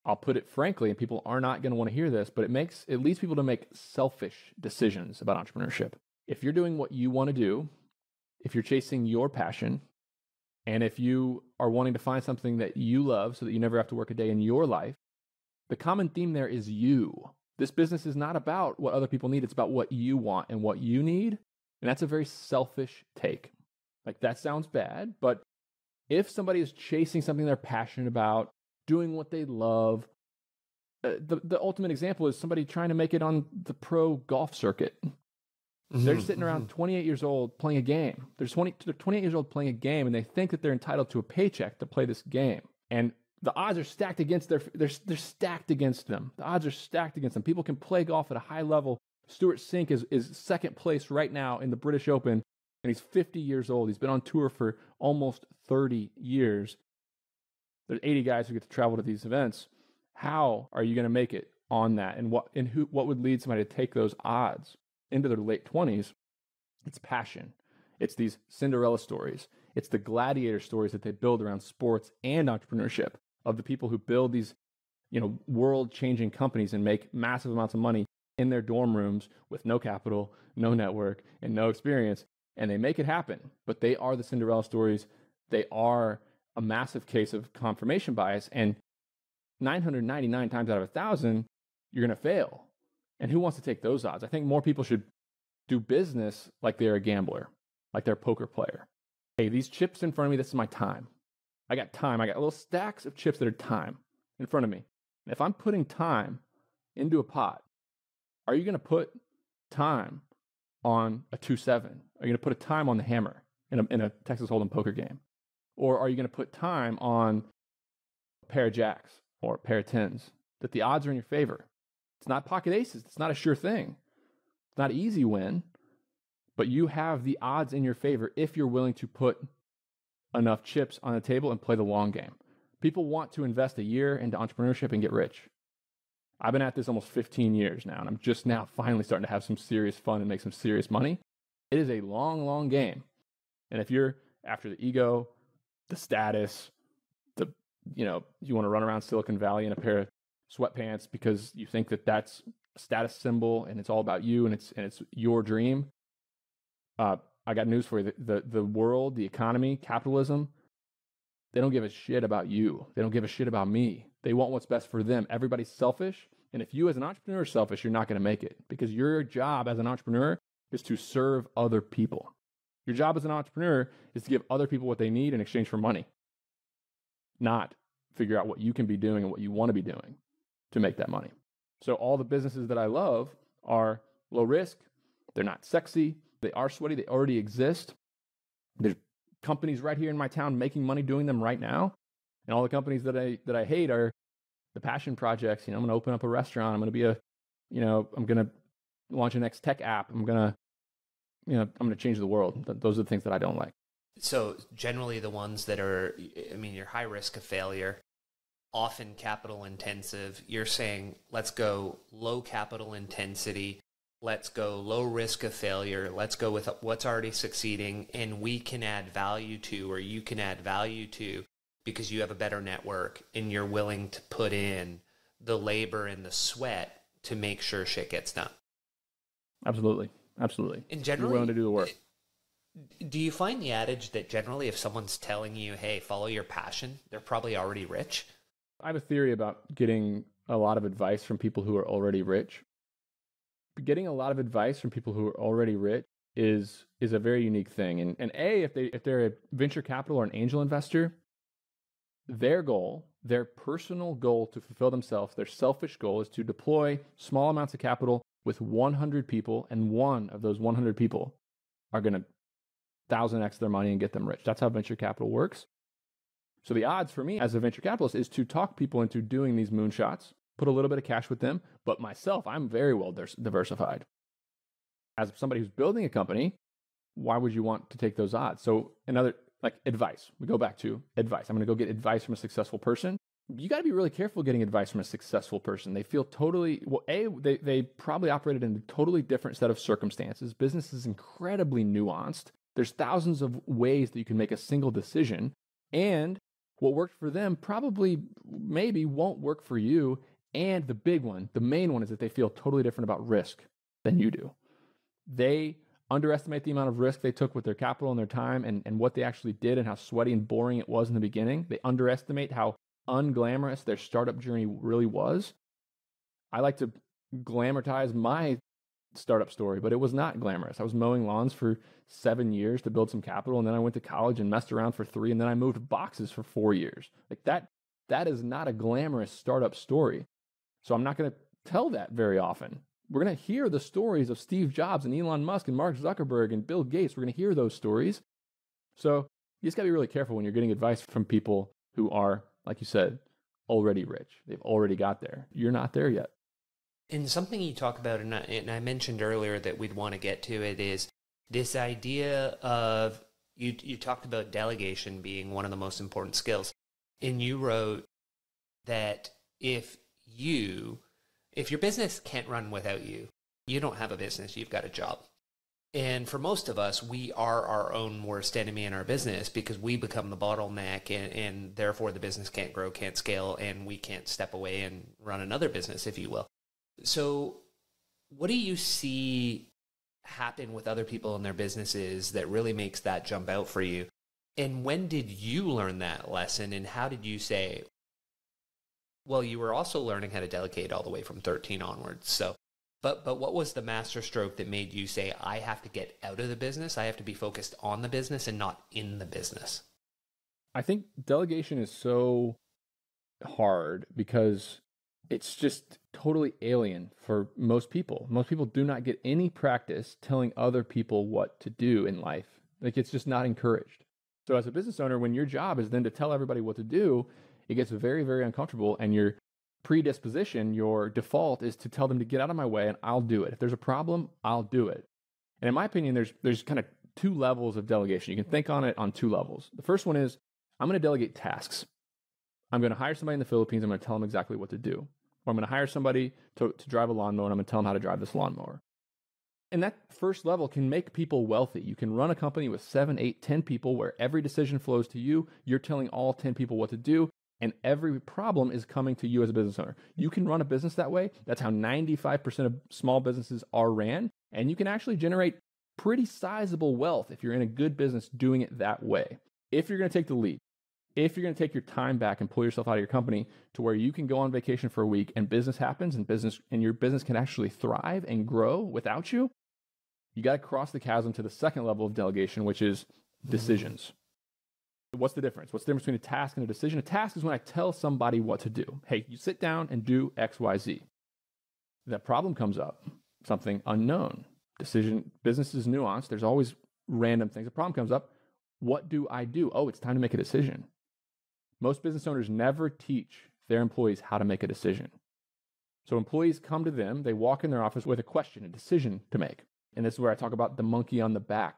I'll put it frankly, and people are not going to want to hear this, but it leads people to make selfish decisions about entrepreneurship. If you're doing what you want to do, if you're chasing your passion, and if you are wanting to find something that you love so that you never have to work a day in your life, the common theme there is you. This business is not about what other people need. It's about what you want and what you need. And that's a very selfish take. Like, that sounds bad, but if somebody is chasing something they're passionate about, doing what they love, the ultimate example is somebody trying to make it on the pro golf circuit. They're sitting around 28 years old playing a game. They're 28 years old playing a game, and they think that they're entitled to a paycheck to play this game. And the odds are stacked against they're stacked against them. The odds are stacked against them. People can play golf at a high level. Stuart Sink is second place right now in the British Open, and he's 50 years old. He's been on tour for almost 30 years. There's 80 guys who get to travel to these events. How are you going to make it on that? And what would lead somebody to take those odds into their late 20s? It's passion. It's these Cinderella stories. It's the gladiator stories that they build around sports and entrepreneurship, of the people who build these, world-changing companies and make massive amounts of money in their dorm rooms with no capital, no network, and no experience. And they make it happen. But they are the Cinderella stories. They are a massive case of confirmation bias. And 999 times out of 1,000, you're going to fail. And who wants to take those odds? I think more people should do business like they're a gambler, like they're a poker player. Hey, these chips in front of me, this is my time. I got time. I got little stacks of chips that are time in front of me. And if I'm putting time into a pot, are you going to put time on a 2-7? Are you going to put a time on the hammer in a Texas Hold'em poker game? Or are you going to put time on a pair of jacks or a pair of tens, that the odds are in your favor? It's not pocket aces. It's not a sure thing. It's not an easy win, but you have the odds in your favor if you're willing to put enough chips on the table and play the long game. People want to invest a year into entrepreneurship and get rich. I've been at this almost 15 years now, and I'm just now finally starting to have some serious fun and make some serious money. It is a long, long game. And if you're after the ego, the status, you want to run around Silicon Valley in a pair of sweatpants because you think that that's a status symbol and it's all about you and it's your dream. I got news for you. The world, the economy, capitalism, they don't give a shit about you. They don't give a shit about me. They want what's best for them. Everybody's selfish. And if you as an entrepreneur are selfish, you're not going to make it, because your job as an entrepreneur is to serve other people. Your job as an entrepreneur is to give other people what they need in exchange for money, not figure out what you can be doing and what you want to be doing to make that money. So all the businesses that I love are low risk. They're not sexy. They are sweaty. They already exist. There's companies right here in my town making money doing them right now. And all the companies that I hate are the passion projects. I'm going to open up a restaurant. I'm going to be I'm going to launch a next tech app. I'm going to change the world. Those are the things that I don't like. So generally the ones that are, you're high risk of failure, often capital intensive. You're saying, let's go low capital intensity. Let's go low risk of failure. Let's go with what's already succeeding and we can add value to, or you can add value to, because you have a better network and you're willing to put in the labor and the sweat to make sure shit gets done. Absolutely. And generally, you're willing to do the work. Do you find the adage that generally if someone's telling you, hey, follow your passion, they're probably already rich? I have a theory about getting a lot of advice from people who are already rich. Getting a lot of advice from people who are already rich is a very unique thing. And if they're a venture capital or an angel investor, their goal, their personal goal to fulfill themselves, their selfish goal is to deploy small amounts of capital with 100 people, and one of those 100 people are going to 1,000x their money and get them rich. That's how venture capital works. So the odds for me as a venture capitalist is to talk people into doing these moonshots, put a little bit of cash with them. But myself, I'm very well diversified. As somebody who's building a company, why would you want to take those odds? So another, like advice, we go back to advice. I'm going to go get advice from a successful person. You got to be really careful getting advice from a successful person. They feel totally, they probably operated in a totally different set of circumstances. Business is incredibly nuanced. There's thousands of ways that you can make a single decision. And what worked for them probably maybe won't work for you. And the big one, the main one, is that they feel totally different about risk than you do. They underestimate the amount of risk they took with their capital and their time and what they actually did and how sweaty and boring it was in the beginning. They underestimate how unglamorous their startup journey really was. I like to glamorize my startup story, but it was not glamorous. I was mowing lawns for 7 years to build some capital, and then I went to college and messed around for 3, and then I moved boxes for 4 years. Like that is not a glamorous startup story. So I'm not going to tell that very often. We're going to hear the stories of Steve Jobs and Elon Musk and Mark Zuckerberg and Bill Gates. We're going to hear those stories. So you just got to be really careful when you're getting advice from people who are, like you said, already rich. They've already got there. You're not there yet. And something you talk about, and I mentioned earlier that we'd want to get to it, is this idea of, you talked about delegation being one of the most important skills. And you wrote that if your business can't run without you, you don't have a business, you've got a job. And for most of us, we are our own worst enemy in our business because we become the bottleneck, and therefore the business can't grow, can't scale, and we can't step away and run another business, if you will. So what do you see happen with other people in their businesses that really makes that jump out for you? And when did you learn that lesson, and how did you say, well, you were also learning how to delegate all the way from 13 onwards. So, but what was the master stroke that made you say, I have to get out of the business, I have to be focused on the business and not in the business? I think delegation is so hard because it's just totally alien for most people. Most people do not get any practice telling other people what to do in life. Like, it's just not encouraged. So as a business owner, when your job is then to tell everybody what to do, it gets very, very uncomfortable, and your predisposition, your default is to tell them to get out of my way and I'll do it. If there's a problem, I'll do it. And in my opinion, there's kind of two levels of delegation. You can think on it on two levels. The first one is, I'm going to delegate tasks. I'm going to hire somebody in the Philippines. I'm going to tell them exactly what to do. Or I'm going to hire somebody to drive a lawnmower, and I'm going to tell them how to drive this lawnmower. And that first level can make people wealthy. You can run a company with 7, 8, 10 people where every decision flows to you. You're telling all 10 people what to do, and every problem is coming to you as a business owner. You can run a business that way. That's how 95% of small businesses are ran. And you can actually generate pretty sizable wealth if you're in a good business doing it that way. If you're going to take the lead, if you're going to take your time back and pull yourself out of your company to where you can go on vacation for a week and business happens and your business can actually thrive and grow without you, you got to cross the chasm to the second level of delegation, which is decisions. What's the difference? What's the difference between a task and a decision? A task is when I tell somebody what to do. Hey, you sit down and do X, Y, Z. That problem comes up, something unknown. Decision, business is nuanced. There's always random things. A problem comes up. What do I do? Oh, it's time to make a decision. Most business owners never teach their employees how to make a decision. So employees come to them, they walk in their office with a question, a decision to make. And this is where I talk about the monkey on the back.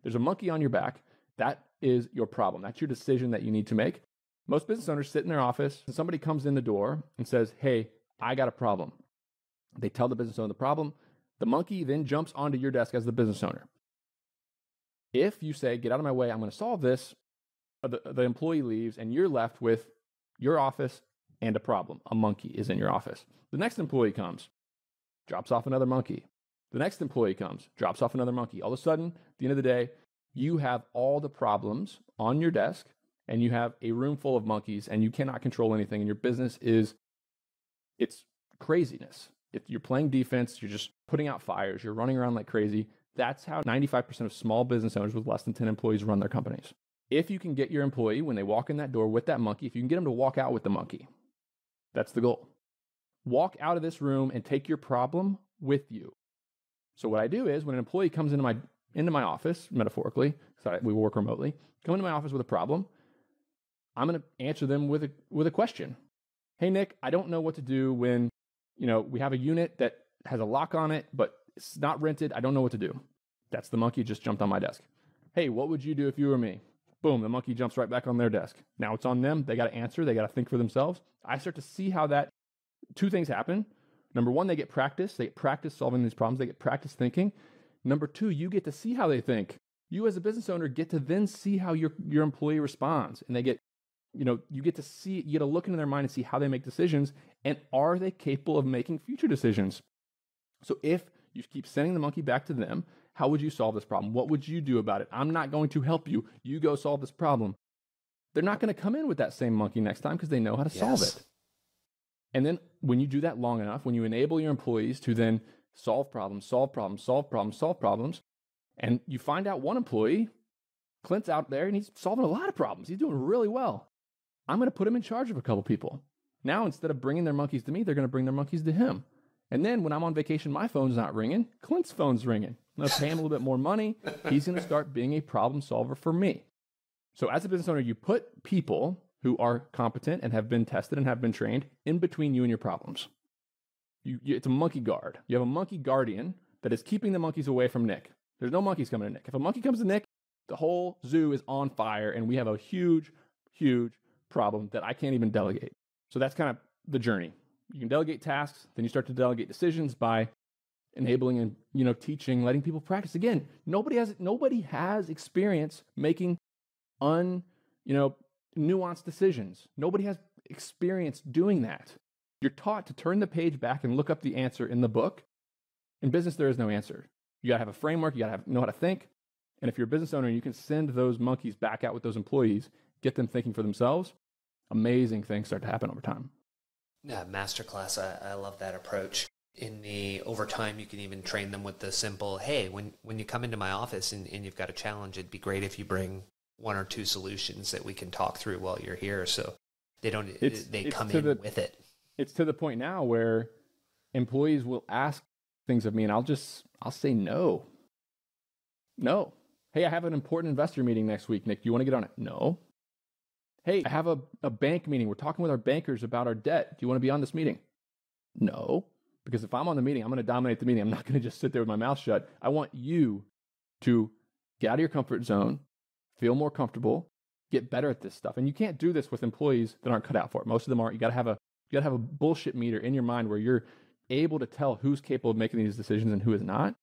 There's a monkey on your back. That is your problem. That's your decision that you need to make. Most business owners sit in their office and somebody comes in the door and says, hey, I got a problem. They tell the business owner the problem. The monkey then jumps onto your desk as the business owner. If you say, get out of my way, I'm going to solve this, the employee leaves and you're left with your office and a problem. A monkey is in your office. The next employee comes, drops off another monkey. The next employee comes, drops off another monkey. All of a sudden, at the end of the day, you have all the problems on your desk and you have a room full of monkeys and you cannot control anything. And your business it's craziness. If you're playing defense, you're just putting out fires, you're running around like crazy. That's how 95% of small business owners with less than 10 employees run their companies. If you can get your employee, when they walk in that door with that monkey, if you can get them to walk out with the monkey, that's the goal. Walk out of this room and take your problem with you. So what I do is when an employee comes into my office, metaphorically, because we work remotely, come into my office with a problem, I'm going to answer them with a question. Hey, Nick, I don't know what to do when, we have a unit that has a lock on it, but it's not rented. I don't know what to do. That's the monkey just jumped on my desk. Hey, what would you do if you were me? Boom, the monkey jumps right back on their desk. Now it's on them. They got to answer. They got to think for themselves. I start to see how two things happen. Number one, they get practice. They get practice solving these problems. They get practice thinking. Number two, you get to see how they think. You as a business owner get to then see how your employee responds. And they get, you get to look into their mind and see how they make decisions. And are they capable of making future decisions? So if you keep sending the monkey back to them, how would you solve this problem? What would you do about it? I'm not going to help you. You go solve this problem. They're not going to come in with that same monkey next time because they know how to solve it. And then when you do that long enough, when you enable your employees to then solve problems, and you find out one employee, Clint's out there and he's solving a lot of problems. He's doing really well. I'm going to put him in charge of a couple people. Now, instead of bringing their monkeys to me, they're going to bring their monkeys to him. And then when I'm on vacation, my phone's not ringing. Clint's phone's ringing. I'm going to pay him a little bit more money. He's going to start being a problem solver for me. So as a business owner, you put people who are competent and have been tested and have been trained in between you and your problems. It's a monkey guard. You have a monkey guardian that is keeping the monkeys away from Nick. There's no monkeys coming to Nick. If a monkey comes to Nick, the whole zoo is on fire and we have a huge, huge problem that I can't even delegate. So that's kind of the journey. You can delegate tasks, then you start to delegate decisions by enabling and teaching, letting people practice. Again, nobody has experience making nuanced decisions. Nobody has experience doing that. You're taught to turn the page back and look up the answer in the book. In business, there is no answer. You got to have a framework. You got to know how to think. And if you're a business owner, you can send those monkeys back out with those employees, get them thinking for themselves. Amazing things start to happen over time. Yeah, masterclass. I love that approach. Over time, you can even train them with the simple, hey, when you come into my office and you've got a challenge, it'd be great if you bring one or two solutions that we can talk through while you're here. So they come in with it. It's to the point now where employees will ask things of me and I'll say no. No. Hey, I have an important investor meeting next week, Nick. Do you want to get on it? No. Hey, I have a bank meeting. We're talking with our bankers about our debt. Do you want to be on this meeting? No. Because if I'm on the meeting, I'm going to dominate the meeting. I'm not going to just sit there with my mouth shut. I want you to get out of your comfort zone, feel more comfortable, get better at this stuff. And you can't do this with employees that aren't cut out for it. Most of them aren't. You got to have a bullshit meter in your mind where you're able to tell who's capable of making these decisions and who is not.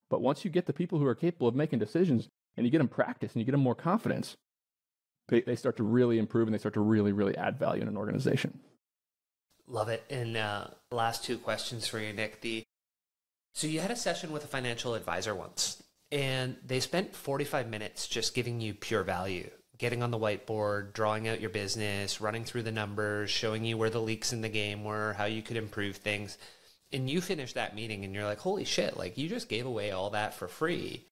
But once you get the people who are capable of making decisions and you get them practice and you get them more confidence, they start to really improve and they start to really, really add value in an organization. Love it. And last two questions for you, Nick. So you had a session with a financial advisor once, and they spent 45 minutes just giving you pure value, getting on the whiteboard, drawing out your business, running through the numbers, showing you where the leaks in the game were, how you could improve things. And you finished that meeting and you're like, holy shit, like you just gave away all that for free.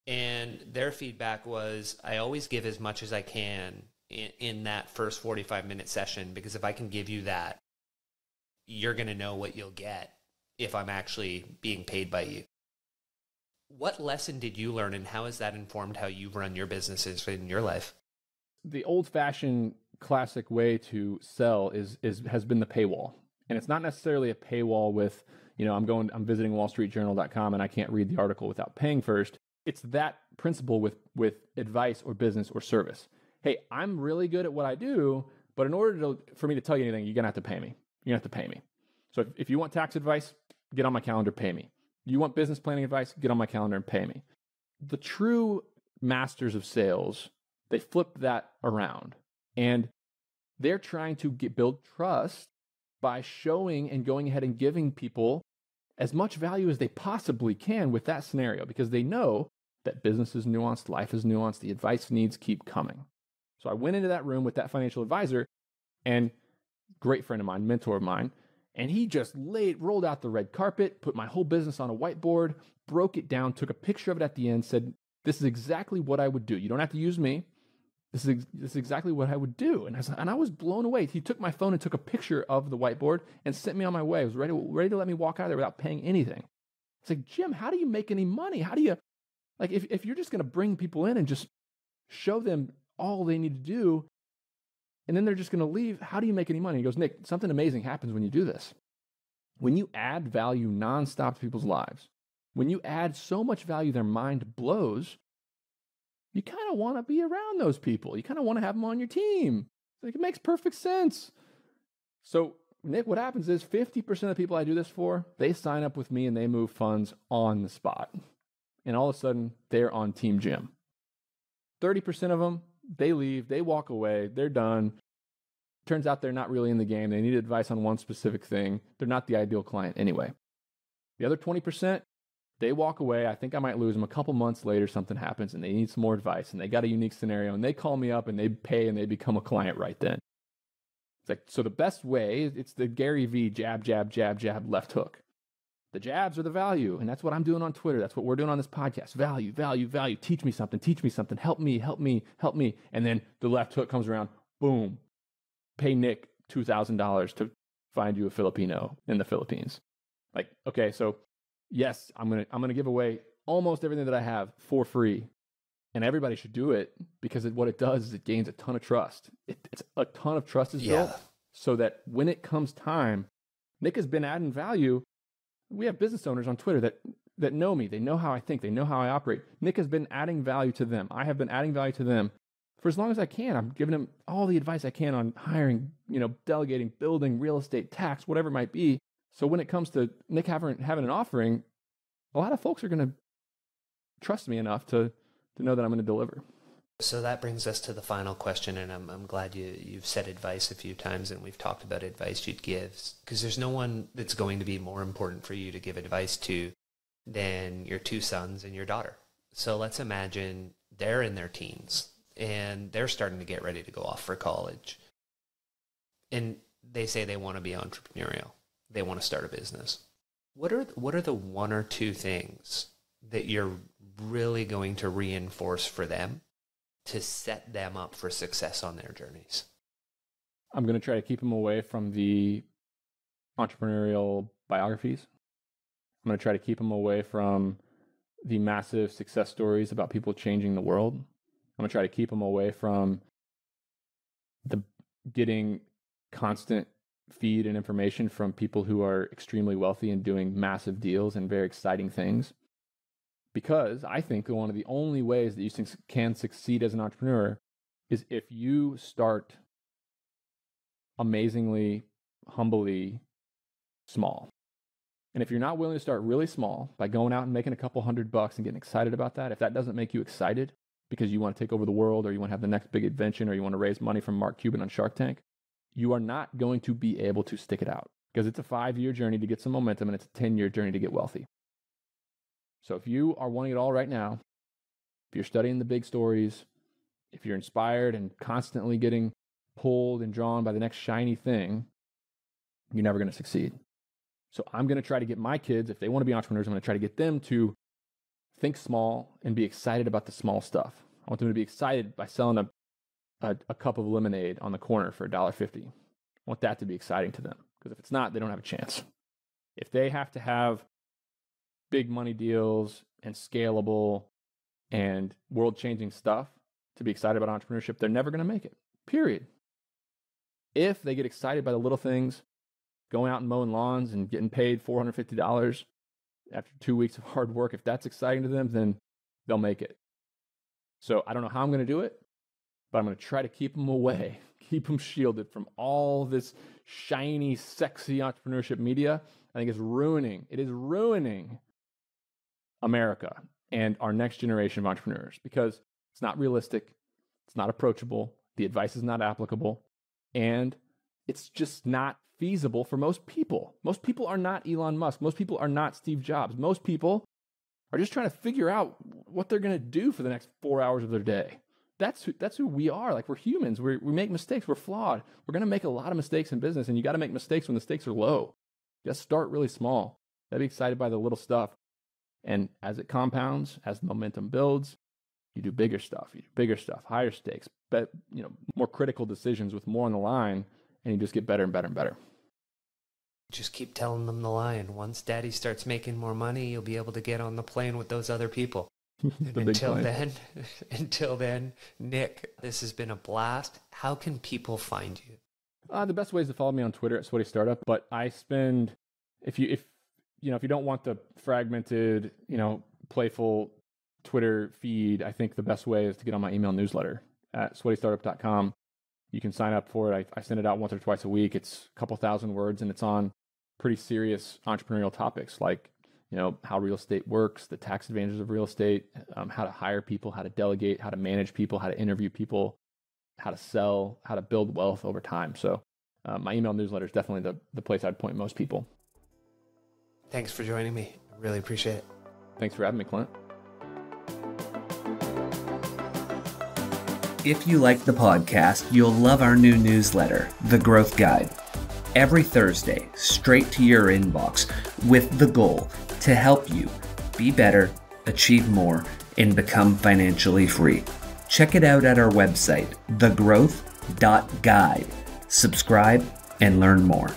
And their feedback was, I always give as much as I can in that first 45-minute session, because if I can give you that, you're going to know what you'll get if I'm actually being paid by you. What lesson did you learn, and how has that informed how you run your businesses in your life? The old-fashioned classic way to sell has been the paywall. And it's not necessarily a paywall with, I'm visiting wallstreetjournal.com and I can't read the article without paying first. It's that principle with advice or business or service. Hey, I'm really good at what I do, but in order for me to tell you anything, you're going to have to pay me. You're going to have to pay me. So if you want tax advice, get on my calendar, pay me. You want business planning advice, get on my calendar and pay me. The true masters of sales, they flip that around. And they're trying to build trust by showing and going ahead and giving people as much value as they possibly can with that scenario, because they know that business is nuanced, life is nuanced, the advice needs keep coming. So I went into that room with that financial advisor, and great friend of mine, mentor of mine, and he just rolled out the red carpet, put my whole business on a whiteboard, broke it down, took a picture of it at the end, said, this is exactly what I would do. You don't have to use me. This is exactly what I would do. And I was blown away. He took my phone and took a picture of the whiteboard and sent me on my way. I was ready to let me walk out of there without paying anything. It's like, Jim, how do you make any money? How do you, like, if you're just going to bring people in and just show them all they need to do, and then they're just going to leave, how do you make any money? He goes, Nick, something amazing happens when you do this. When you add value nonstop to people's lives, when you add so much value their mind blows, you kind of want to be around those people. You kind of want to have them on your team. Like, it makes perfect sense. So, Nick, what happens is 50% of the people I do this for, they sign up with me and they move funds on the spot. And all of a sudden, they're on Team Jim. 30% of them, they leave, they walk away, they're done. Turns out they're not really in the game. They need advice on one specific thing. They're not the ideal client anyway. The other 20%, they walk away. I think I might lose them. A couple months later, something happens and they need some more advice and they got a unique scenario and they call me up and they pay and they become a client right then. It's like, so the best way, it's the Gary V jab, jab, jab, jab, left hook. The jabs are the value. And that's what I'm doing on Twitter. That's what we're doing on this podcast. Value, value, value. Teach me something. Teach me something. Help me, help me, help me. And then the left hook comes around. Boom. Pay Nick $2,000 to find you a Filipino in the Philippines. Like, okay, so yes, I'm gonna give away almost everything that I have for free, and everybody should do it because what it does is it gains a ton of trust. It's a ton of trust is built, so that when it comes time, Nick has been adding value. We have business owners on Twitter that know me. They know how I think. They know how I operate. Nick has been adding value to them. I have been adding value to them for as long as I can. I'm giving them all the advice I can on hiring, delegating, building, real estate, tax, whatever it might be. So when it comes to Nick having an offering, a lot of folks are going to trust me enough to know that I'm going to deliver. So that brings us to the final question, and I'm glad you've said advice a few times, and we've talked about advice you'd give, because there's no one that's going to be more important for you to give advice to than your two sons and your daughter. So let's imagine they're in their teens, and they're starting to get ready to go off for college, and they say they want to be entrepreneurial. They want to start a business. What are the one or two things that you're really going to reinforce for them to set them up for success on their journeys? I'm going to try to keep them away from the entrepreneurial biographies. I'm going to try to keep them away from the massive success stories about people changing the world. I'm going to try to keep them away from the getting constant feed and information from people who are extremely wealthy and doing massive deals and very exciting things. Because I think one of the only ways that you can succeed as an entrepreneur is if you start amazingly, humbly small. And if you're not willing to start really small by going out and making a couple $100 and getting excited about that, if that doesn't make you excited because you want to take over the world, or you want to have the next big invention, or you want to raise money from Mark Cuban on Shark Tank, you are not going to be able to stick it out, because it's a 5-year journey to get some momentum, and it's a 10-year journey to get wealthy. So if you are wanting it all right now, if you're studying the big stories, if you're inspired and constantly getting pulled and drawn by the next shiny thing, you're never going to succeed. So I'm going to try to get my kids, if they want to be entrepreneurs, I'm going to try to get them to think small and be excited about the small stuff. I want them to be excited by selling a cup of lemonade on the corner for $1.50. I want that to be exciting to them, because if it's not, they don't have a chance. If they have to have big money deals and scalable and world-changing stuff to be excited about entrepreneurship, they're never going to make it, period. If they get excited by the little things, going out and mowing lawns and getting paid $450 after 2 weeks of hard work, if that's exciting to them, then they'll make it. So I don't know how I'm going to do it, but I'm going to try to keep them away, keep them shielded from all this shiny, sexy entrepreneurship media. I think it is ruining America and our next generation of entrepreneurs, because it's not realistic, it's not approachable, the advice is not applicable, and it's just not feasible for most people. Most people are not Elon Musk. Most people are not Steve Jobs. Most people are just trying to figure out what they're going to do for the next 4 hours of their day. That's who we are. Like, we're humans. We make mistakes. We're flawed. We're going to make a lot of mistakes in business, and you got to make mistakes when the stakes are low. Just start really small. Gotta be excited by the little stuff. And as it compounds, as the momentum builds, you do bigger stuff, higher stakes, but more critical decisions with more on the line, and you just get better and better and better. Just keep telling them the line. Once Daddy starts making more money, you'll be able to get on the plane with those other people. Until then, Nick, this has been a blast. How can people find you? The best way is to follow me on Twitter at Sweaty Startup. But I spend, if you don't want the fragmented, playful Twitter feed, I think the best way is to get on my email newsletter at sweatystartup.com. You can sign up for it. I send it out once or twice a week. It's a couple thousand words, and it's on pretty serious entrepreneurial topics like, how real estate works, the tax advantages of real estate, how to hire people, how to delegate, how to manage people, how to interview people, how to sell, how to build wealth over time. So my email newsletter is definitely the place I'd point most people. Thanks for joining me. I really appreciate it. Thanks for having me, Clint. If you like the podcast, you'll love our new newsletter, The Growth Guide. Every Thursday, straight to your inbox, with the goal to help you be better, achieve more, and become financially free. Check it out at our website, thegrowth.guide. Subscribe and learn more.